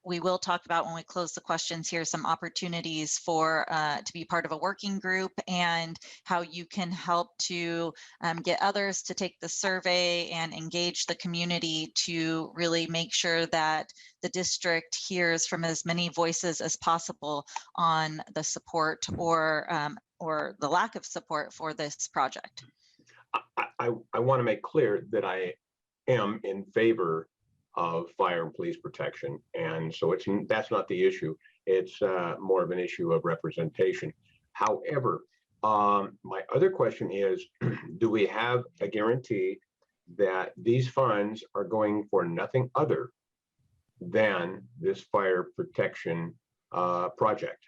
We will talk about, when we close the questions here, some opportunities for to be part of a working group and how you can help to get others to take the survey and engage the community to really make sure that the district hears from as many voices as possible on the support or the lack of support for this project. I want to make clear that I am in favor of fire and police protection. And so that's not the issue. It's more of an issue of representation. However, my other question is, do we have a guarantee that these funds are going for nothing other than this fire protection project?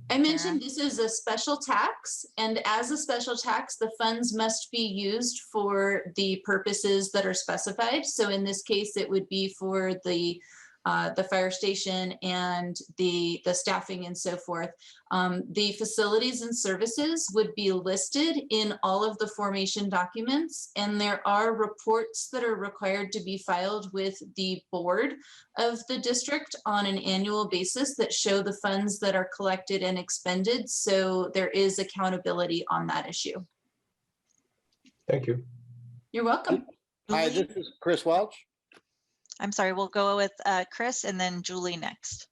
I mentioned this is a special tax, and as a special tax, the funds must be used for the purposes that are specified. So in this case, it would be for the fire station and the staffing and so forth. The facilities and services would be listed in all of the formation documents, and there are reports that are required to be filed with the board of the district on an annual basis that show the funds that are collected and expended. So there is accountability on that issue. Thank you. You're welcome. Hi, this is Chris Welch. I'm sorry, we'll go with Chris and then Julie next.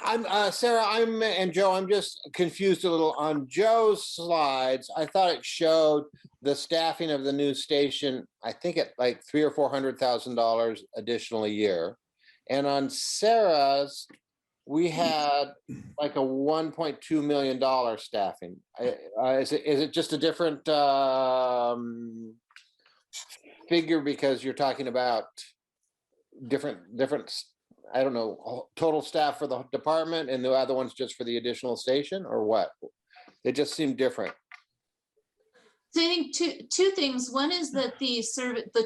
I'm Sarah, and Joe, I'm just confused a little on Joe's slides. I thought it showed the staffing of the new station, I think at like $300,000 or $400,000 additional a year. And on Sarah's, we had like a $1.2 million staffing. Is it just a different figure because you're talking about different, I don't know, total staff for the department and the other one's just for the additional station, or what? It just seemed different. So I think two things. One is that the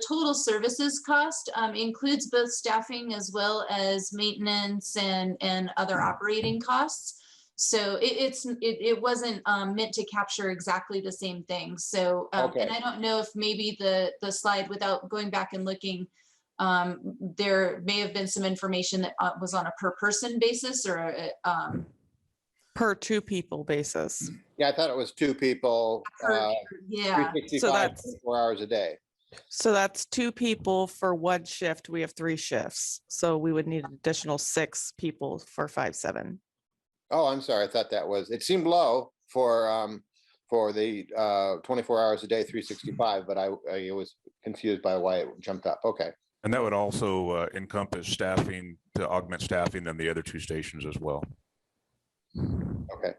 total services cost includes both staffing as well as maintenance and other operating costs. So it wasn't meant to capture exactly the same thing. So Okay. And I don't know if maybe the slide, without going back and looking, there may have been some information that was on a per person basis or per 2 people basis. Yeah, I thought it was 2 people, yeah. 365, So that's 24 hours a day. So that's 2 people for 1 shift. We have 3 shifts. So we would need an additional 6 people for 5/7. Oh, I'm sorry. I thought that was, it seemed low for the 24 hours a day, 365, but I was confused by why it jumped up. Okay. And that would also encompass staffing to augment staffing on the other 2 stations as well. Okay.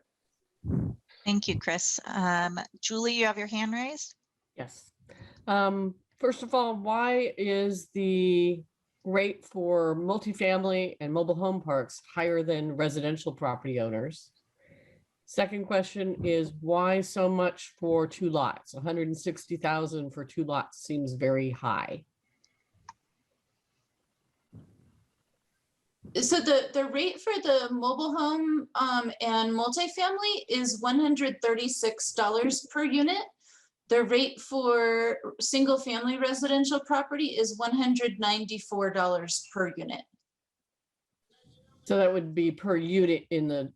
Thank you, Chris. Julie, you have your hand raised? Yes. First of all, why is the rate for multifamily and mobile home parks higher than residential property owners? Second question is, why so much for 2 lots? 160,000 for 2 lots seems very high. So the rate for the mobile home and multifamily is $136 per unit. The rate for single family residential property is $194 per unit. So that would be per unit in the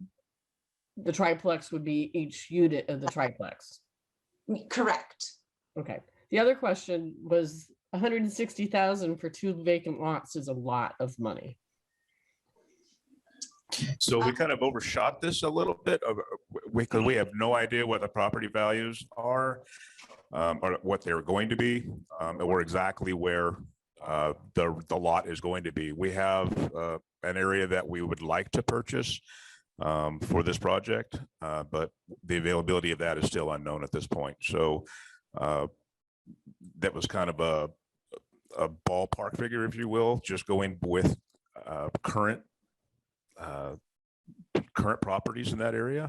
triplex would be each unit of the triplex. Correct. Okay. The other question was 160,000 for 2 vacant lots is a lot of money. So we kind of overshot this a little bit because we have no idea what the property values are or what they're going to be or exactly where the lot is going to be. We have an area that we would like to purchase for this project, but the availability of that is still unknown at this point. So that was kind of a ballpark figure, if you will, just going with current properties in that area.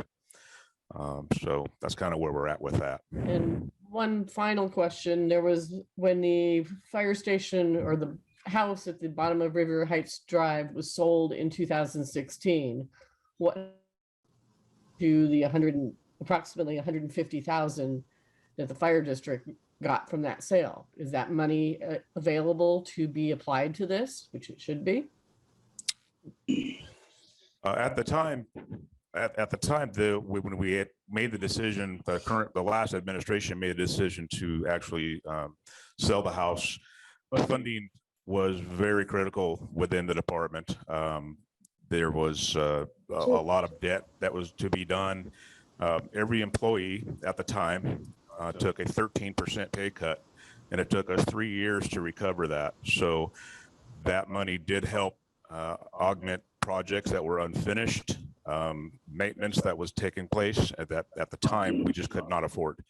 So that's kind of where we're at with that. And one final question, there was, when the fire station or the house at the bottom of River Heights Drive was sold in 2016. What to the approximately 150,000 that the fire district got from that sale? Is that money available to be applied to this, which it should be? At the time, when we had made the decision, the last administration made a decision to actually sell the house. Funding was very critical within the department. There was a lot of debt that was to be done. Every employee at the time took a 13% pay cut, and it took us 3 years to recover that. So that money did help augment projects that were unfinished, maintenance that was taking place at the time we just could not afford.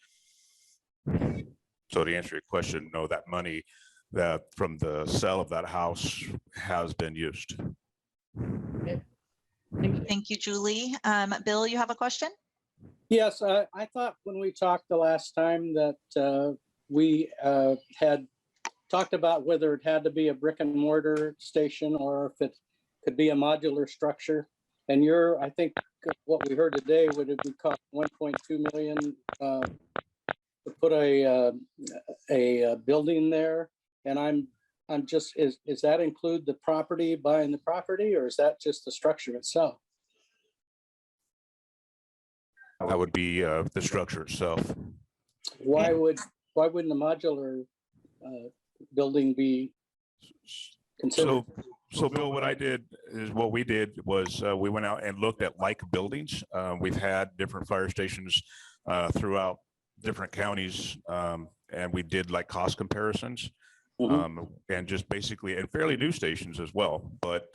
So to answer your question, no, that money that from the sale of that house has been used. Okay. Thank you. Thank you, Julie. Bill, you have a question? Yes, I thought when we talked the last time that we had talked about whether it had to be a brick and mortar station or if it could be a modular structure. And I think what we heard today would it be cost 1.2 million to put a building there. And I'm just, is that include the property, buying the property, or is that just the structure itself? That would be the structure itself. Why wouldn't a modular building be considered? So Bill, what we did was we went out and looked at like buildings. We've had different fire stations throughout different counties, and we did like cost comparisons. And just basically, and fairly new stations as well, but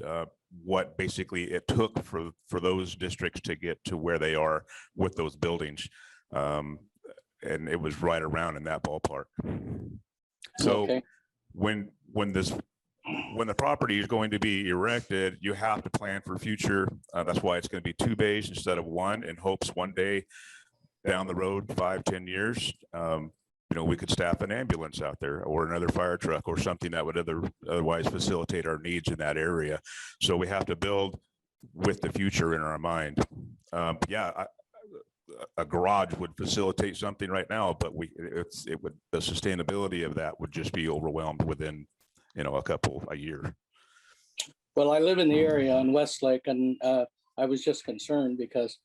what basically it took for those districts to get to where they are with those buildings, and it was right around in that ballpark. So Okay. when the property is going to be erected, you have to plan for future. That's why it's going to be 2 bays instead of 1, in hopes one day down the road, 5-10 years, we could staff an ambulance out there or another fire truck or something that would otherwise facilitate our needs in that area. So we have to build with the future in our mind. A garage would facilitate something right now, but the sustainability of that would just be overwhelmed within, a year. Well, I live in the area on Westlake, and I was just concerned because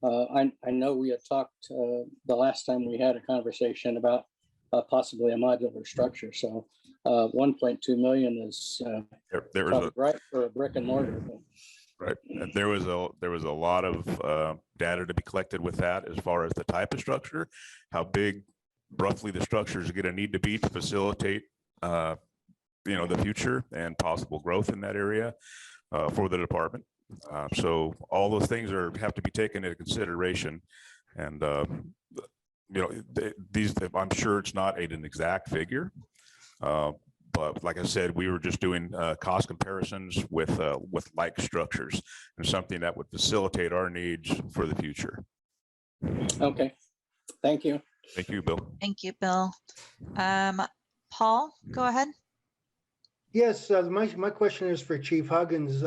I know we had talked the last time we had a conversation about possibly a modular structure. So 1.2 million is right for a brick and mortar. Right. And there was a lot of data to be collected with that as far as the type of structure, how big roughly the structure is going to need to be to facilitate the future and possible growth in that area for the department. So all those things have to be taken into consideration, and I'm sure it's not an exact figure, but like I said, we were just doing cost comparisons with like structures and something that would facilitate our needs for the future. Okay, thank you. Thank you, Bill. Thank you, Bill. Paul, go ahead. Yes, my question is for Chief Huggins.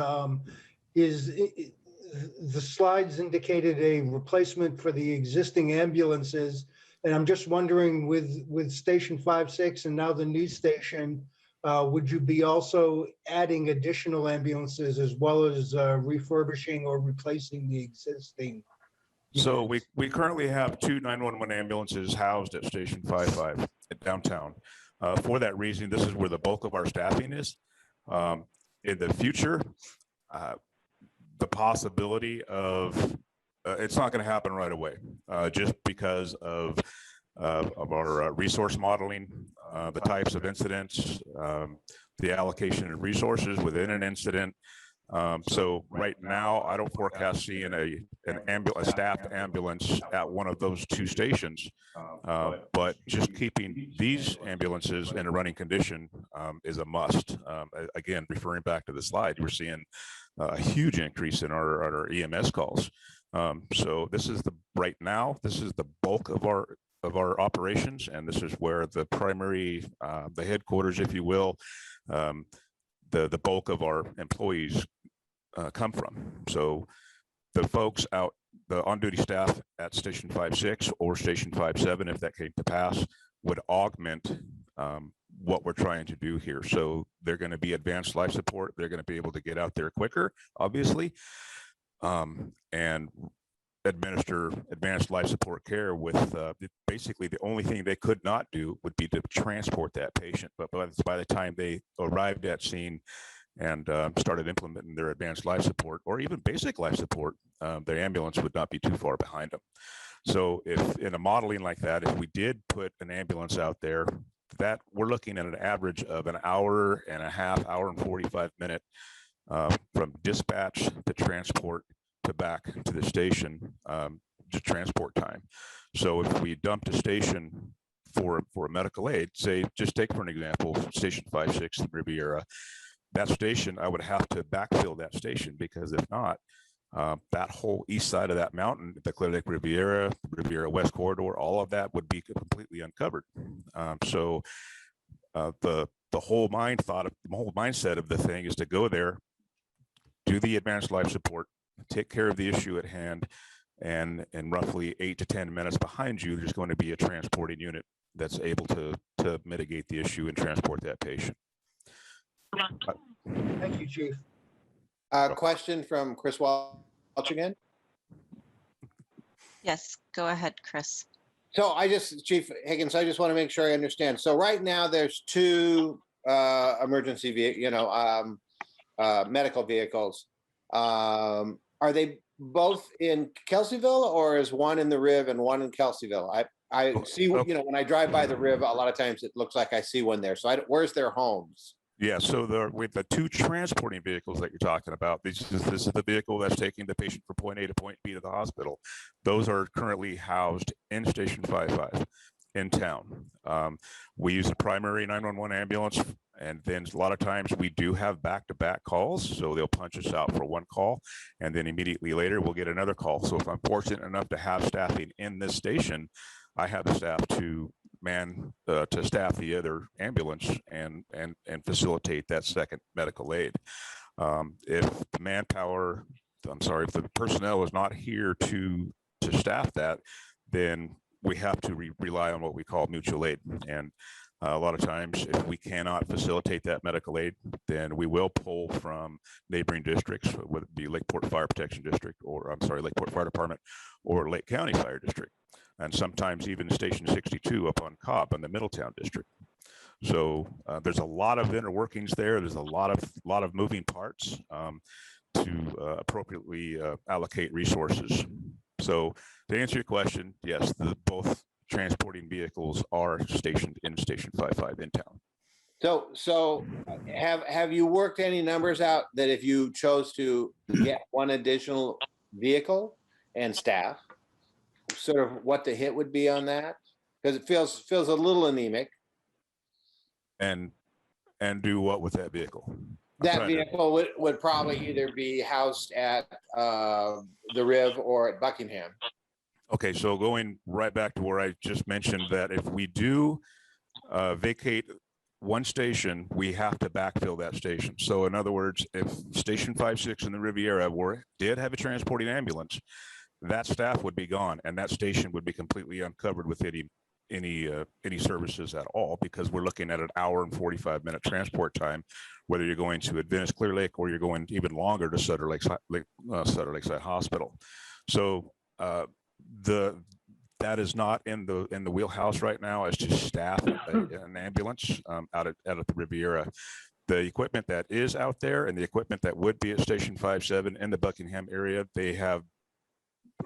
The slides indicated a replacement for the existing ambulances, and I'm just wondering, with Station 5-6 and now the new station, would you be also adding additional ambulances as well as refurbishing or replacing the existing? So we currently have 2 911 ambulances housed at Station 5-5 at downtown. For that reason, this is where the bulk of our staffing is. In the future, the possibility of it's not going to happen right away, just because of our resource modeling, the types of incidents, the allocation of resources within an incident. So right now, I don't forecast seeing a staffed ambulance at one of those 2 stations, but just keeping these ambulances in a running condition is a must. Again, referring back to the slide, we're seeing a huge increase in our EMS calls. So this is the bulk of our of our operations, and this is where the primary, the headquarters, if you will, the bulk of our employees come from. So the folks out, the on-duty staff at Station 5-6 or Station 5-7, if that came to pass, would augment what we're trying to do here. So they're going to be advanced life support. They're going to be able to get out there quicker, obviously, and administer advanced life support care with basically the only thing they could not do would be to transport that patient. But by the time they arrived at scene and started implementing their advanced life support or even basic life support, the ambulance would not be too far behind them. So if in a modeling like that, if we did put an ambulance out there, that we're looking at an average of an hour and a half, hour and 45 minutes from dispatch to transport to back to the station, to transport time. So if we dumped a station for a medical aid, say, just take for an example, Station 5-6 in Riviera, that station, I would have to backfill that station, because if not, that whole east side of that mountain, the Clear Lake Riviera, Riviera West Corridor, all of that would be completely uncovered. So the whole mindset of the thing is to go there, do the advanced life support, take care of the issue at hand, and in roughly 8 to 10 minutes behind you, there's going to be a transporting unit that's able to mitigate the issue and transport that patient. Thank you, Chief. Question from Chris Welch again. Yes, go ahead, Chris. So Chief Higgins, I just want to make sure I understand. So right now there's two emergency medical vehicles. Are they both in Kelseyville, or is one in the Riv and one in Kelseyville? I see, when I drive by the Riv, a lot of times it looks like I see one there. So where's their homes? Yeah, so with the two transporting vehicles that you're talking about, this is the vehicle that's taking the patient from point A to point B to the hospital. Those are currently housed in Station 5-5 in town. We use a primary 911 ambulance, and then a lot of times we do have back-to-back calls. So they'll punch us out for one call, and then immediately later we'll get another call. So if I'm fortunate enough to have staffing in this station, I have the staff to to staff the other ambulance and facilitate that second medical aid. If the personnel is not here to staff that, then we have to rely on what we call mutual aid. And a lot of times, if we cannot facilitate that medical aid, then we will pull from neighboring districts, whether it be Lakeport Fire Protection District, or Lakeport Fire Department, or Lake County Fire District, and sometimes even Station 62 up on Cobb in the Middletown District. So there's a lot of inner workings there. There's a lot of moving parts to appropriately allocate resources. So to answer your question, yes, both transporting vehicles are stationed in Station 5-5 in town. So have you worked any numbers out that if you chose to get one additional vehicle and staff, sort of what the hit would be on that? Because it feels a little anemic. And do what with that vehicle? That vehicle would probably either be housed at the Riv or at Buckingham. Okay, so going right back to where I just mentioned that if we do vacate one station, we have to backfill that station. So in other words, if Station 5-6 in the Riviera did have a transporting ambulance, that staff would be gone, and that station would be completely uncovered with any services at all, because we're looking at an hour and 45-minute transport time, whether you're going to Adventist Clear Lake or you're going even longer to Sutter Lakeside Hospital. So that is not in the wheelhouse right now, as to staff an ambulance out at the Riviera. The equipment that is out there and the equipment that would be at Station 5-7 in the Buckingham area, they have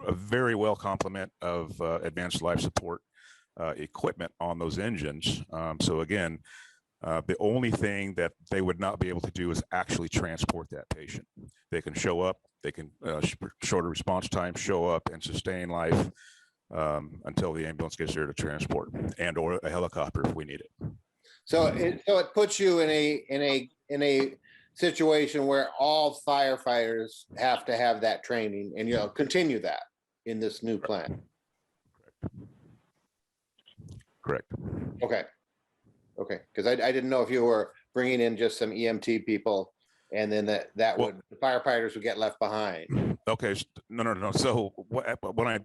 a very well complement of advanced life support equipment on those engines. So again, the only thing that they would not be able to do is actually transport that patient. They can show up, they can shorter response time, show up and sustain life until the ambulance gets there to transport, and or a helicopter if we need it. So it puts you in a situation where all firefighters have to have that training, and continue that in this new plan. Correct. Okay. Okay, because I didn't know if you were bringing in just some EMT people and then the firefighters would get left behind. Okay, no. So when I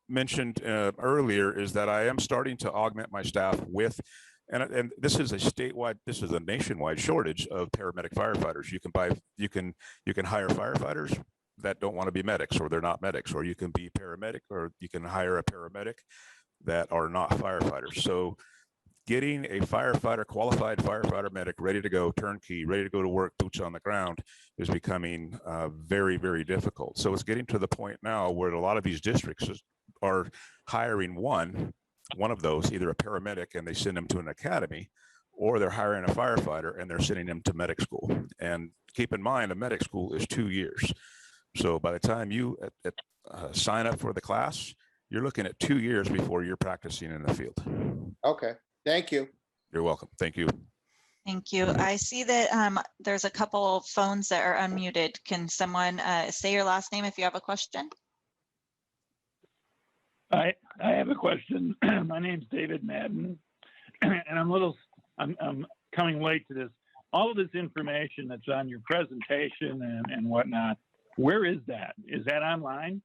mentioned earlier is that I am starting to augment my staff with, and this is a nationwide shortage of paramedic firefighters. You can hire firefighters that don't want to be medics, or they're not medics, or you can be paramedic, or you can hire a paramedic that are not firefighters. So getting a qualified firefighter medic ready to go, turnkey, ready to go to work, boots on the ground, is becoming very, very difficult. So it's getting to the point now where a lot of these districts are hiring one of those, either a paramedic and they send them to an academy, or they're hiring a firefighter and they're sending them to medic school. And keep in mind, a medic school is 2 years. So by the time you sign up for the class, you're looking at 2 years before you're practicing in the field. Okay. Thank you. You're welcome. Thank you. Thank you. I see that there's a couple phones that are unmuted. Can someone say your last name if you have a question? I have a question. My name's David Madden, and I'm coming late to this. All of this information that's on your presentation and whatnot, where is that? Is that online?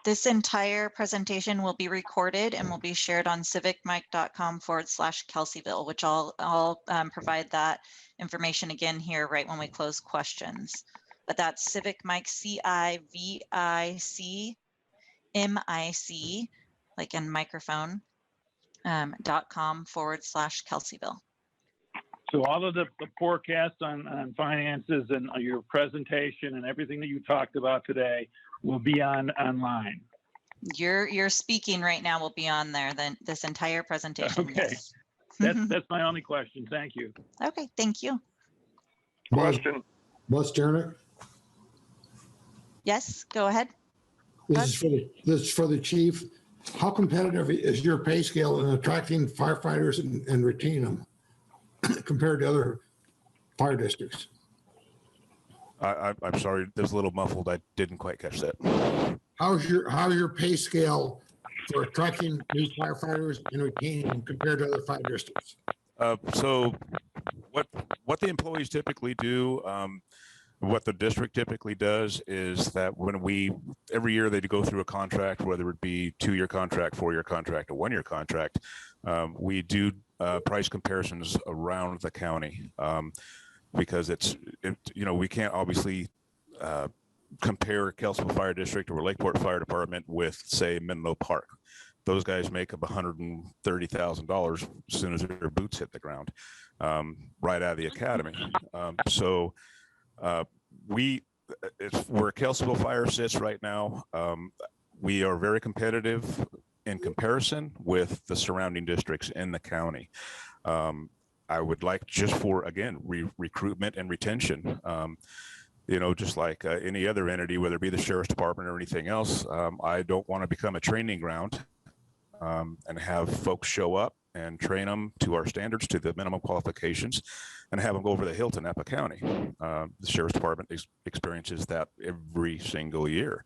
This entire presentation will be recorded and will be shared on civicmic.com/Kelseyville, which I'll provide that information again here right when we close questions. But that's CivicMic, CivicMic, like in microphone, .com/Kelseyville. So all of the forecasts on finances and your presentation and everything that you talked about today will be online. Your speaking right now will be on there. Then this entire presentation. Okay, yes. that's my only question. Thank you. Okay, thank you. Question. Buzz Sternick. Yes, go ahead. This is for the chief. How competitive is your pay scale in attracting firefighters and retaining them compared to other fire districts? I'm sorry, there's a little muffled. I didn't quite catch that. How's your pay scale for attracting new firefighters and retaining them compared to other fire districts? So what the employees typically do, what the district typically does is that every year they go through a contract, whether it be 2-year contract, 4-year contract, or 1-year contract, we do price comparisons around the county. Because we can't obviously compare Kelseyville Fire District or Lakeport Fire Department with, say, Menlo Park. Those guys make up $130,000 as soon as their boots hit the ground, right out of the academy. So where Kelseyville Fire sits right now, we are very competitive in comparison with the surrounding districts in the county. I would like, just for, again, recruitment and retention, just like any other entity, whether it be the sheriff's department or anything else, I don't want to become a training ground and have folks show up and train them to our standards, to the minimum qualifications, and have them go over the hill to Napa County. The sheriff's department experiences that every single year,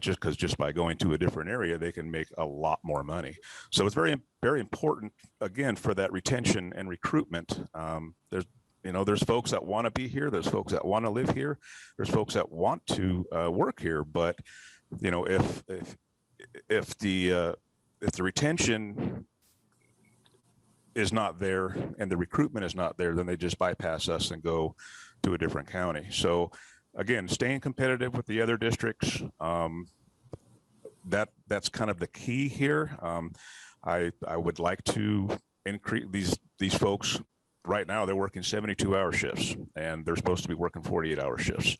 just by going to a different area, they can make a lot more money. So it's very, very important, again, for that retention and recruitment. There's folks that want to be here. There's folks that want to live here. There's folks that want to work here. But if the retention is not there and the recruitment is not there, then they just bypass us and go to a different county. So again, staying competitive with the other districts, that's kind of the key here. I would like to increase these folks. Right now, they're working 72-hour shifts, and they're supposed to be working 48-hour shifts.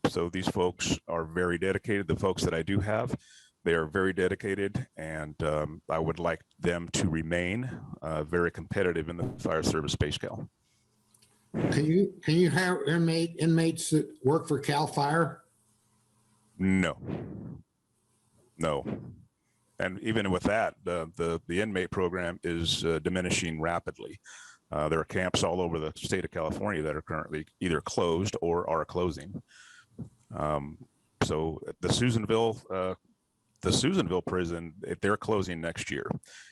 So these folks are very dedicated. The folks that I do have, they are very dedicated, and I would like them to remain very competitive in the fire service pay scale. Can you have inmates that work for Cal Fire? No. And even with that, the inmate program is diminishing rapidly. There are camps all over the state of California that are currently either closed or are closing. So the Susanville Susanville prison, they're closing next year.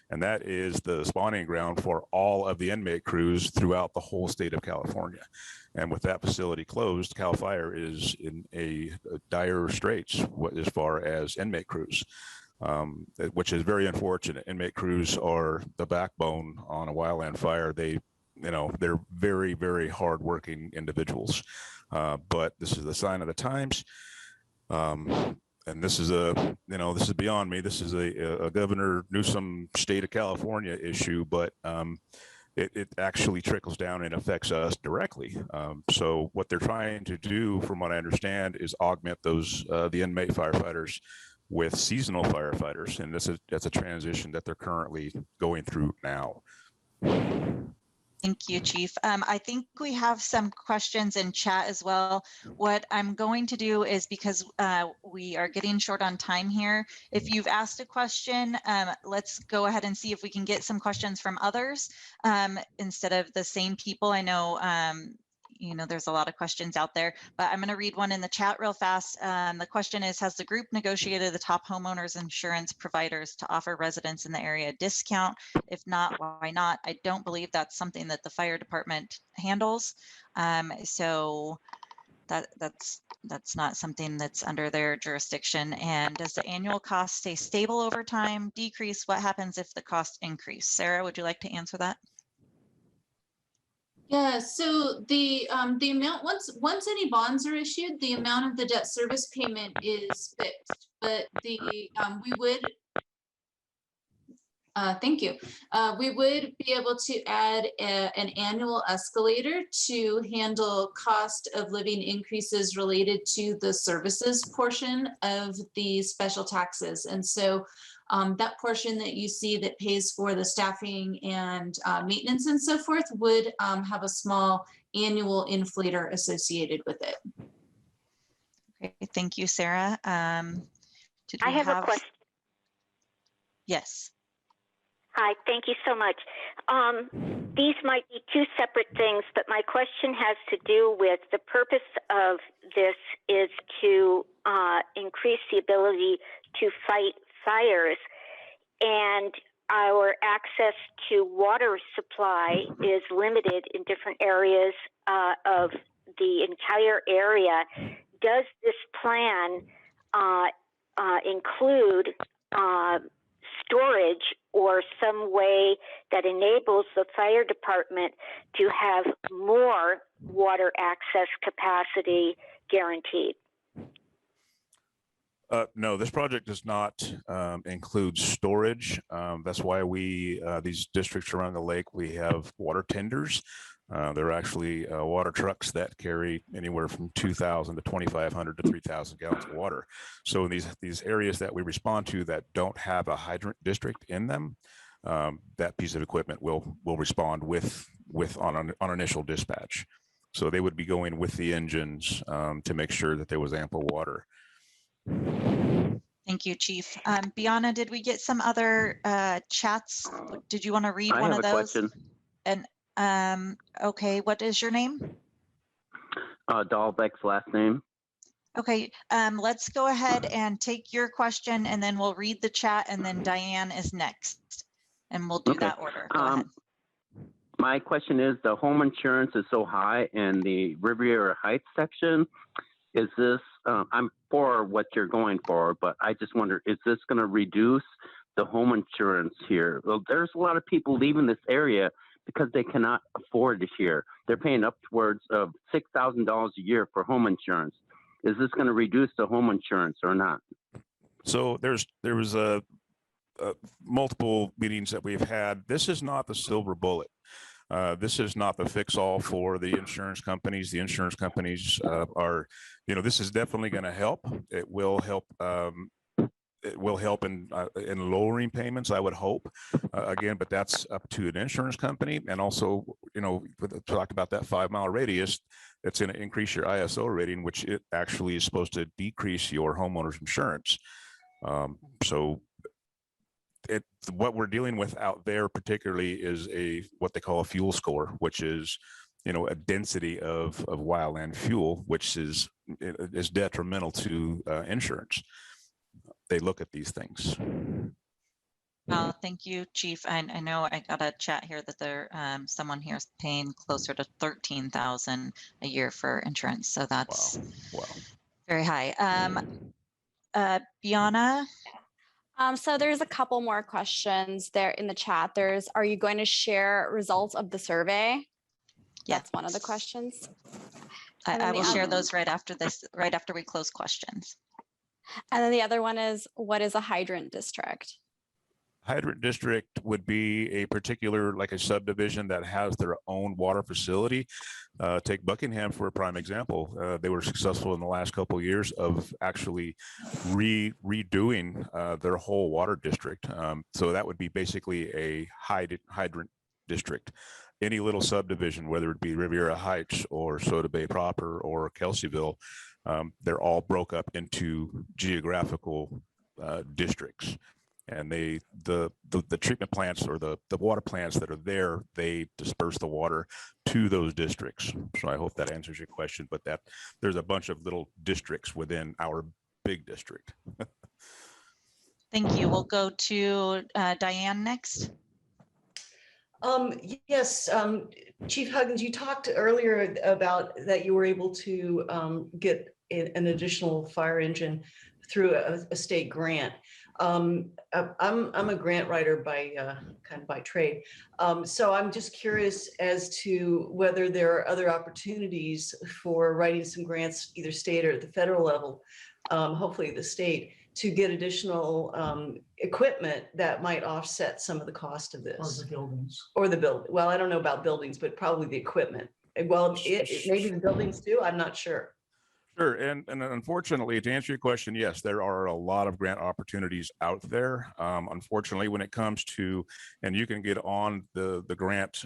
And that is the spawning ground for all of the inmate crews throughout the whole state of California. And with that facility closed, Cal Fire is in a dire straits as far as inmate crews, which is very unfortunate. Inmate crews are the backbone on a wildland fire. They're very, very hardworking individuals. But this is the sign of the times. And this is this is beyond me. This is a Governor Newsom state of California issue, but it actually trickles down and affects us directly. So what they're trying to do, from what I understand, is augment those the inmate firefighters with seasonal firefighters, and that's a transition that they're currently going through now. Thank you, Chief. I think we have some questions in chat as well. What I'm going to do is, because we are getting short on time here, if you've asked a question, let's go ahead and see if we can get some questions from others instead of the same people. I know there's a lot of questions out there, but I'm going to read one in the chat real fast. The question is, has the group negotiated the top homeowners insurance providers to offer residents in the area a discount? If not, why not? I don't believe that's something that the fire department handles. So that's not something that's under their jurisdiction. And does the annual cost stay stable over time, decrease? What happens if the cost increase? Sarah, would you like to answer that? Yeah, so the amount, once any bonds are issued, the amount of the debt service payment is fixed, but we would thank you. We would be able to add an annual escalator to handle cost of living increases related to the services portion of the special taxes. And so that portion that you see that pays for the staffing and maintenance and so forth would have a small annual inflator associated with it. Okay, thank you, Sarah. I have a question. Yes. Hi, thank you so much. These might be two separate things, but my question has to do with the purpose of this is to increase the ability to fight fires, and our access to water supply is limited in different areas of the entire area. Does this plan include storage or some way that enables the fire department to have more water access capacity guaranteed? No, this project does not include storage. That's why these districts around the lake, we have water tenders. They're actually water trucks that carry anywhere from 2,000 to 2,500 to 3,000 gallons of water. So in these areas that we respond to that don't have a hydrant district in them, that piece of equipment will respond on initial dispatch. So they would be going with the engines to make sure that there was ample water. Thank you, Chief. Bianna, did we get some other chats? Did you want to read one of those? I have a question. And okay, what is your name? Dahlbeck's last name. Okay, let's go ahead and take your question, and then we'll read the chat, and then Diane is next, and we'll do that order. Go ahead. My question is, the home insurance is so high in the Riviera Heights section. Is this, I'm for what you're going for, but I just wonder, is this going to reduce the home insurance here? Well, there's a lot of people leaving this area because they cannot afford it here. They're paying upwards of $6,000 a year for home insurance. Is this going to reduce the home insurance or not? So there was multiple meetings that we've had. This is not the silver bullet. This is not the fix-all for the insurance companies. The insurance companies are, this is definitely going to help. It will help. It will help in lowering payments, I would hope. Again, but that's up to an insurance company. And also, we talked about that 5-mile radius. It's going to increase your ISO rating, which it actually is supposed to decrease your homeowner's insurance. So what we're dealing with out there particularly is what they call a fuel score, which is a density of wildland fuel, which is detrimental to insurance. they look at these things. Thank you, Chief. I know I got a chat here that there someone here is paying closer to 13,000 a year for insurance. So that's wow. Very high. Biana? So there's a couple more questions there in the chat. Are you going to share results of the survey? Yeah. That's one of the questions. I will share those right after we close questions. And then the other one is, what is a hydrant district? Hydrant district would be a particular, like a subdivision that has their own water facility. Take Buckingham for a prime example. They were successful in the last couple of years of actually redoing their whole water district. So that would be basically a hydrant district. Any little subdivision, whether it be Riviera Heights or Soda Bay proper or Kelseyville, they're all broke up into geographical districts. And the treatment plants or the water plants that are there, they disperse the water to those districts. So I hope that answers your question, but there's a bunch of little districts within our big district. Thank you. We'll go to Diane next. Yes, Chief Huggins, you talked earlier about that you were able to get an additional fire engine through a state grant. I'm a grant writer by kind of by trade. So I'm just curious as to whether there are other opportunities for writing some grants, either state or at the federal level, hopefully the state, to get additional equipment that might offset some of the cost of this. Or the buildings. Or the build. Well, I don't know about buildings, but probably the equipment. Well, maybe the buildings too. I'm not sure. Sure, and unfortunately, to answer your question, yes, there are a lot of grant opportunities out there. Unfortunately, when it comes to, and you can get on the grant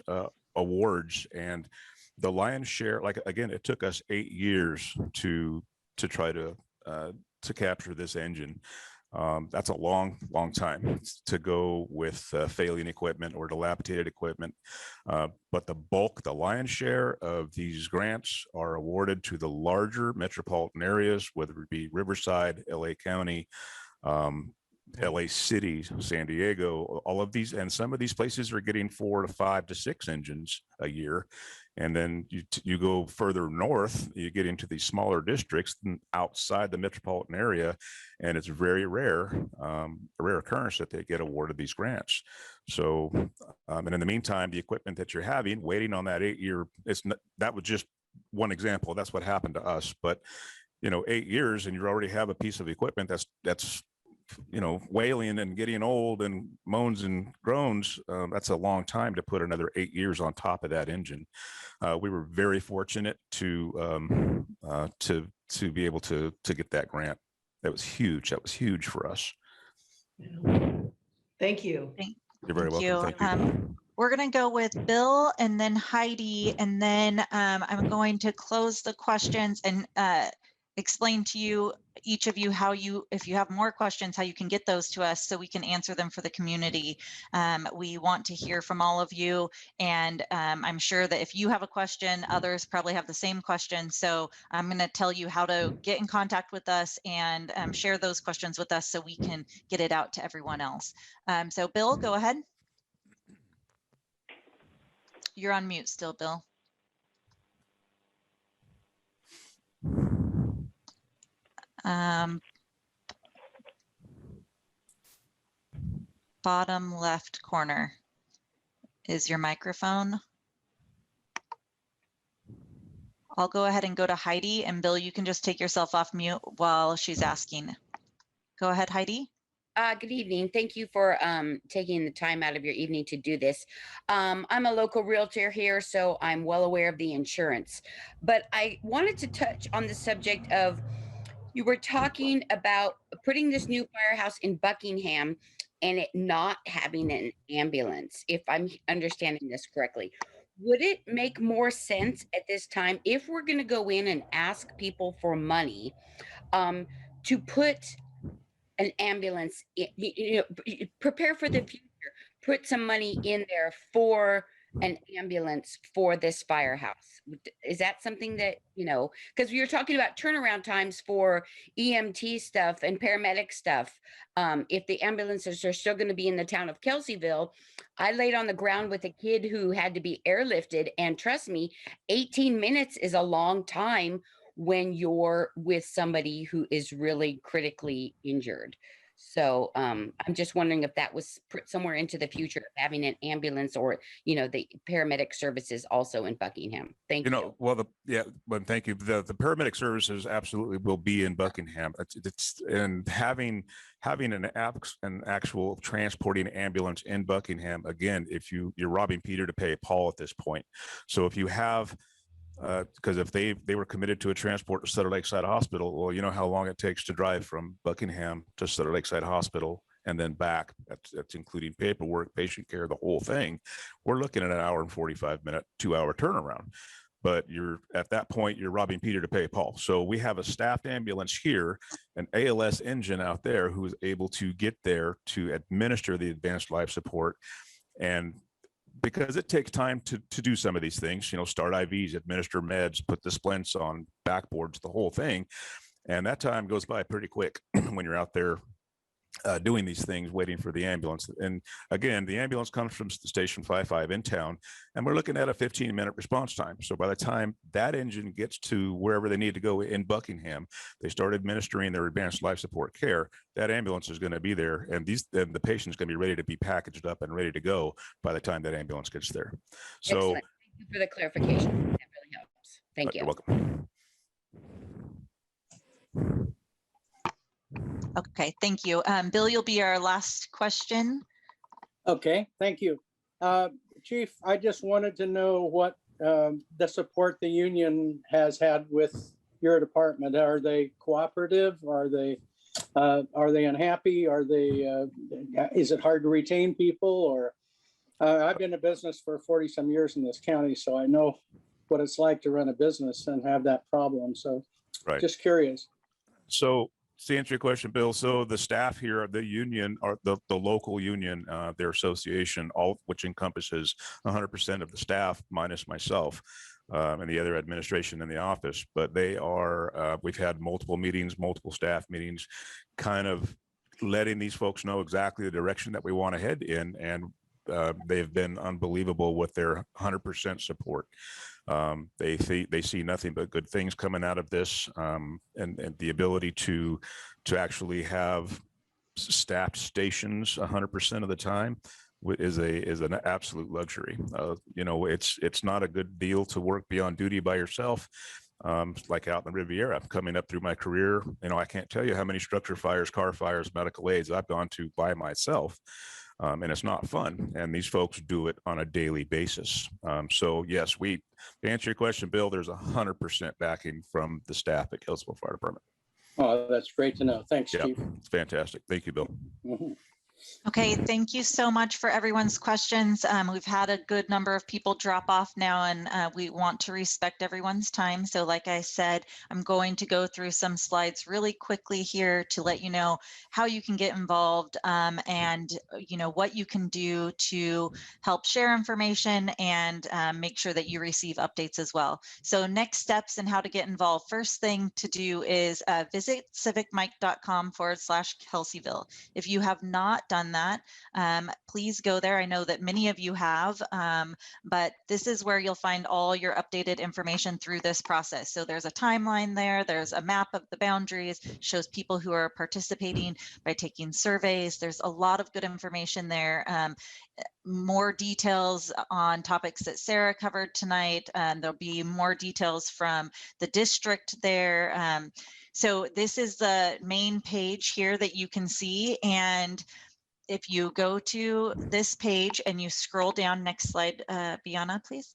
awards, and the lion's share, like again, it took us 8 years to try to capture this engine. That's a long time to go with failing equipment or dilapidated equipment. But the lion's share of these grants are awarded to the larger metropolitan areas, whether it be Riverside, LA County, LA City, San Diego, all of these. And some of these places are getting 4 to 5 to 6 engines a year. And then you go further north, you get into these smaller districts outside the metropolitan area, and it's very rare, a rare occurrence that they get awarded these grants. So, and in the meantime, the equipment that you're having, waiting on that 8-year, that was just one example. That's what happened to us. But 8 years, and you already have a piece of equipment that's wailing and getting old and moans and groans. That's a long time to put another 8 years on top of that engine. We were very fortunate to be able to get that grant. That was huge. That was huge for us. Thank you. You're very welcome. Thank you. We're going to go with Bill and then Heidi, and then I'm going to close the questions and explain to you, each of you, if you have more questions, how you can get those to us so we can answer them for the community. We want to hear from all of you, and I'm sure that if you have a question, others probably have the same question. So I'm going to tell you how to get in contact with us and share those questions with us so we can get it out to everyone else. So Bill, go ahead. You're on mute still, Bill. Bottom left corner is your microphone. I'll go ahead and go to Heidi, and Bill, you can just take yourself off mute while she's asking. Go ahead, Heidi. Good evening. Thank you for taking the time out of your evening to do this. I'm a local realtor here, so I'm well aware of the insurance. But I wanted to touch on the subject of, you were talking about putting this new firehouse in Buckingham and it not having an ambulance, if I'm understanding this correctly. Would it make more sense at this time, if we're going to go in and ask people for money, to put an ambulance, prepare for the future, put some money in there for an ambulance for this firehouse? Is that something that, because we were talking about turnaround times for EMT stuff and paramedic stuff. If the ambulances are still going to be in the town of Kelseyville, I laid on the ground with a kid who had to be airlifted, and trust me, 18 minutes is a long time when you're with somebody who is really critically injured. So I'm just wondering if that was somewhere into the future of having an ambulance or, the paramedic services also in Buckingham. Thank you. Well, thank you. The paramedic services absolutely will be in Buckingham. And having an actual transporting ambulance in Buckingham, again, if you're robbing Peter to pay Paul at this point. So if you have, because if they were committed to a transport to Sutter Lakeside Hospital, well, you know how long it takes to drive from Buckingham to Sutter Lakeside Hospital and then back. That's including paperwork, patient care, the whole thing. We're looking at an hour and 45-minute, 2-hour turnaround. But at that point, you're robbing Peter to pay Paul. So we have a staffed ambulance here, an ALS engine out there who is able to get there to administer the advanced life support. And because it takes time to do some of these things, start IVs, administer meds, put the splints on, backboards, the whole thing. And that time goes by pretty quick when you're out there doing these things, waiting for the ambulance. And again, the ambulance comes from Station 55 in town, and we're looking at a 15-minute response time. So by the time that engine gets to wherever they need to go in Buckingham, they start administering their advanced life support care. That ambulance is going to be there, and the patient's going to be ready to be packaged up and ready to go by the time that ambulance gets there. So excellent. Thank you for the clarification. That really helps. Thank you. You're welcome. Okay, thank you. Bill, you'll be our last question. Okay, thank you. Chief, I just wanted to know what the support the union has had with your department. Are they cooperative? Are they unhappy? Is it hard to retain people? Or I've been in business for 40 some years in this county, so I know what it's like to run a business and have that problem. So just curious. So to answer your question, Bill, so the staff here, the union, or the local union, their association, which encompasses 100% of the staff minus myself and the other administration in the office, but they are, we've had multiple meetings, multiple staff meetings, kind of letting these folks know exactly the direction that we want to head in. And they've been unbelievable with their 100% support. They see nothing but good things coming out of this, and the ability to actually have staffed stations 100% of the time is an absolute luxury. It's not a good deal to work beyond duty by yourself. Like out in the Riviera, coming up through my career, I can't tell you how many structure fires, car fires, medical aids I've gone to by myself. And it's not fun. And these folks do it on a daily basis. So yes, to answer your question, Bill, there's 100% backing from the staff at Kelseyville Fire Department. Oh, that's great to know. Thanks, Chief. It's fantastic. Thank you, Bill. Mm-hmm. Okay, thank you so much for everyone's questions. We've had a good number of people drop off now, and we want to respect everyone's time. So like I said, I'm going to go through some slides really quickly here to let you know how you can get involved and what you can do to help share information and make sure that you receive updates as well. So next steps and how to get involved. First thing to do is visit civicmic.com/Kelseyville. If you have not done that, please go there. I know that many of you have, but this is where you'll find all your updated information through this process. So there's a timeline there, there's a map of the boundaries, shows people who are participating by taking surveys. There's a lot of good information there. More details on topics that Sarah covered tonight. There'll be more details from the district there. So this is the main page here that you can see. And if you go to this page and you scroll down, next slide, Bianna, please.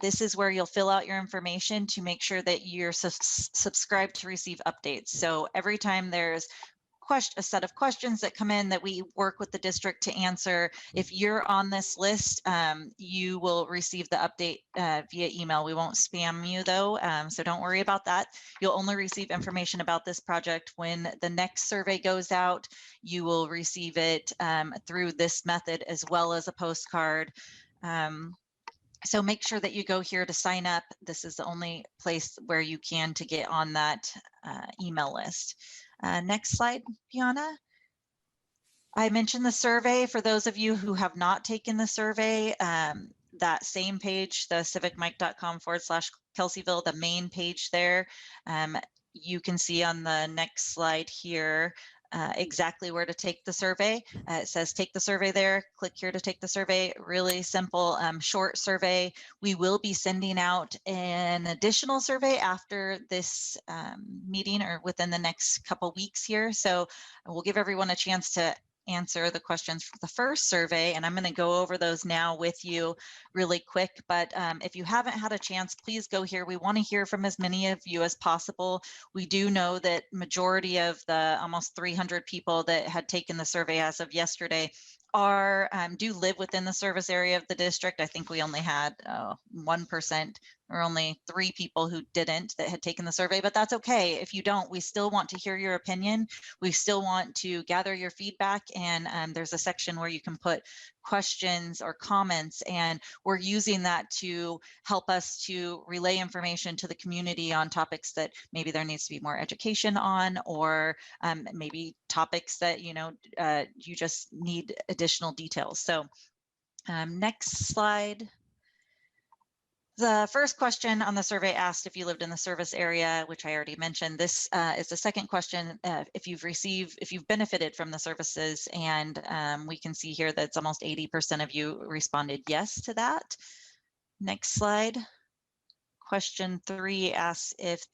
This is where you'll fill out your information to make sure that you're subscribed to receive updates. So every time there's a set of questions that come in that we work with the district to answer, if you're on this list, you will receive the update via email. We won't spam you though, so don't worry about that. You'll only receive information about this project when the next survey goes out. You will receive it through this method as well as a postcard. So make sure that you go here to sign up. This is the only place where you can to get on that email list. Next slide, Piana. I mentioned the survey. For those of you who have not taken the survey, that same page, the civicmic.com/Kelseyville, the main page there, you can see on the next slide here exactly where to take the survey. It says take the survey there, click here to take the survey. Really simple, short survey. We will be sending out an additional survey after this meeting or within the next couple weeks here. So we'll give everyone a chance to answer the questions for the first survey, and I'm going to go over those now with you really quick. But if you haven't had a chance, please go here. We want to hear from as many of you as possible. We do know that majority of the almost 300 people that had taken the survey as of yesterday do live within the service area of the district. I think we only had 1% or only 3 people who didn't that had taken the survey, but that's okay. If you don't, we still want to hear your opinion. We still want to gather your feedback, and there's a section where you can put questions or comments, and we're using that to help us to relay information to the community on topics that maybe there needs to be more education on, or maybe topics that you just need additional details. So next slide. The first question on the survey asked if you lived in the service area, which I already mentioned. This is the second question, if you've benefited from the services, and we can see here that it's almost 80% of you responded yes to that. Next slide. Question 3 asks if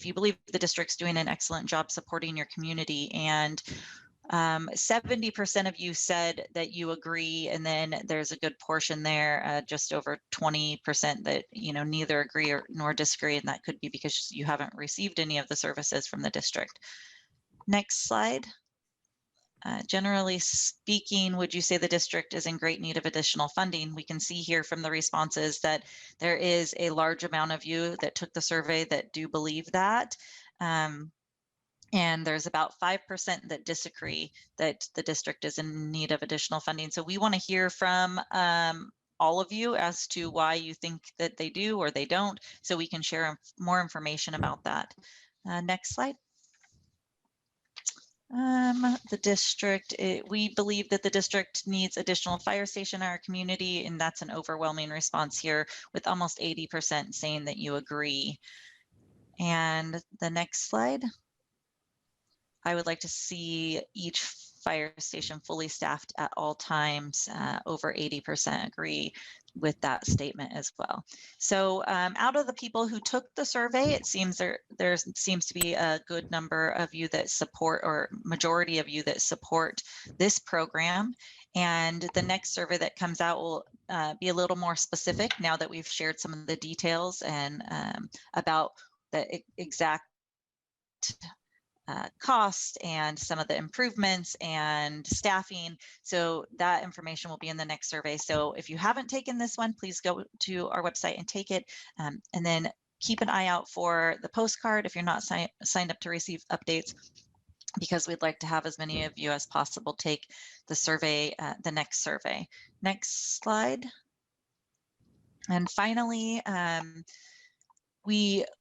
you believe the district's doing an excellent job supporting your community, and 70% of you said that you agree, and then there's a good portion there, just over 20% that neither agree nor disagree, and that could be because you haven't received any of the services from the district. Next slide. Generally speaking, would you say the district is in great need of additional funding? We can see here from the responses that there is a large amount of you that took the survey that do believe that. And there's about 5% that disagree that the district is in need of additional funding. So we want to hear from all of you as to why you think that they do or they don't, so we can share more information about that. Next slide. The district, we believe that the district needs additional fire station in our community, and that's an overwhelming response here, with almost 80% saying that you agree. And the next slide. I would like to see each fire station fully staffed at all times. Over 80% agree with that statement as well. So out of the people who took the survey, it seems there seems to be a good number of you that support, or majority of you that support this program. And the next survey that comes out will be a little more specific now that we've shared some of the details and about the exact cost and some of the improvements and staffing. So that information will be in the next survey. So if you haven't taken this one, please go to our website and take it. And then keep an eye out for the postcard if you're not signed up to receive updates, because we'd like to have as many of you as possible take the survey, the next survey. Next slide. And finally,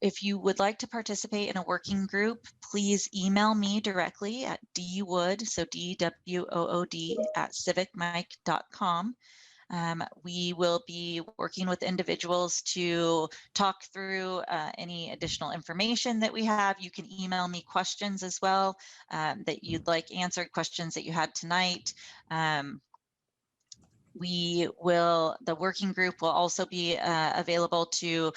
if you would like to participate in a working group, please email me directly at dwood, so DWOOD @civicmic.com. We will be working with individuals to talk through any additional information that we have. You can email me questions as well that you'd like answered, questions that you had tonight. The working group will also be available to.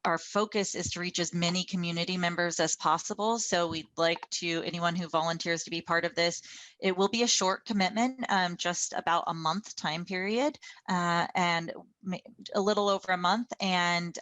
Our focus is to reach as many community members as possible. So we'd like anyone who volunteers to be part of this. It will be a short commitment, just about a month time period, and a little over a month. And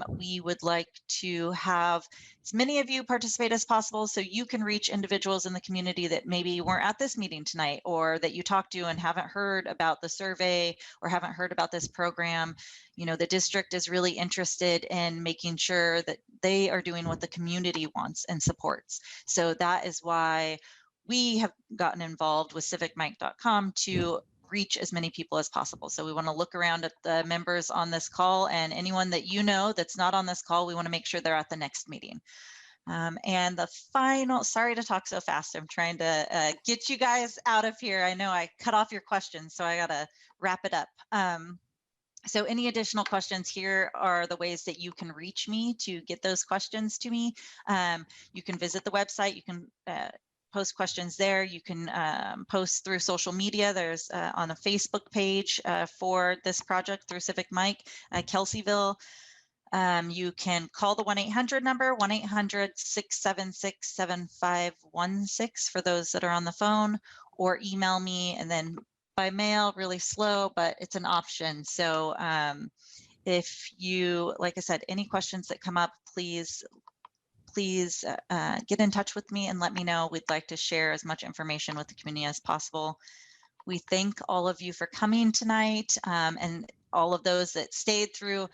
we would like to have as many of you participate as possible, so you can reach individuals in the community that maybe weren't at this meeting tonight, or that you talked to and haven't heard about the survey or haven't heard about this program. The district is really interested in making sure that they are doing what the community wants and supports. So that is why we have gotten involved with CivicMic.com to reach as many people as possible. So we want to look around at the members on this call, and anyone that you know that's not on this call, we want to make sure they're at the next meeting. And the final, sorry to talk so fast. I'm trying to get you guys out of here. I know I cut off your questions, so I got to wrap it up. So any additional questions, here are the ways that you can reach me to get those questions to me. You can visit the website. You can post questions there. You can post through social media. There's on a Facebook page for this project through CivicMic, Kelseyville. You can call the 1-800 number, 1-800-676-7516 for those that are on the phone, or email me, and then by mail, really slow, but it's an option. So if you, like I said, any questions that come up, please get in touch with me and let me know. We'd like to share as much information with the community as possible. We thank all of you for coming tonight, and all of those that stayed through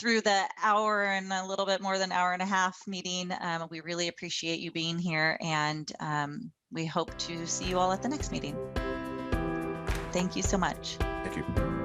the hour and a little bit more than hour and a half meeting. We really appreciate you being here, and we hope to see you all at the next meeting. Thank you so much. Thank you.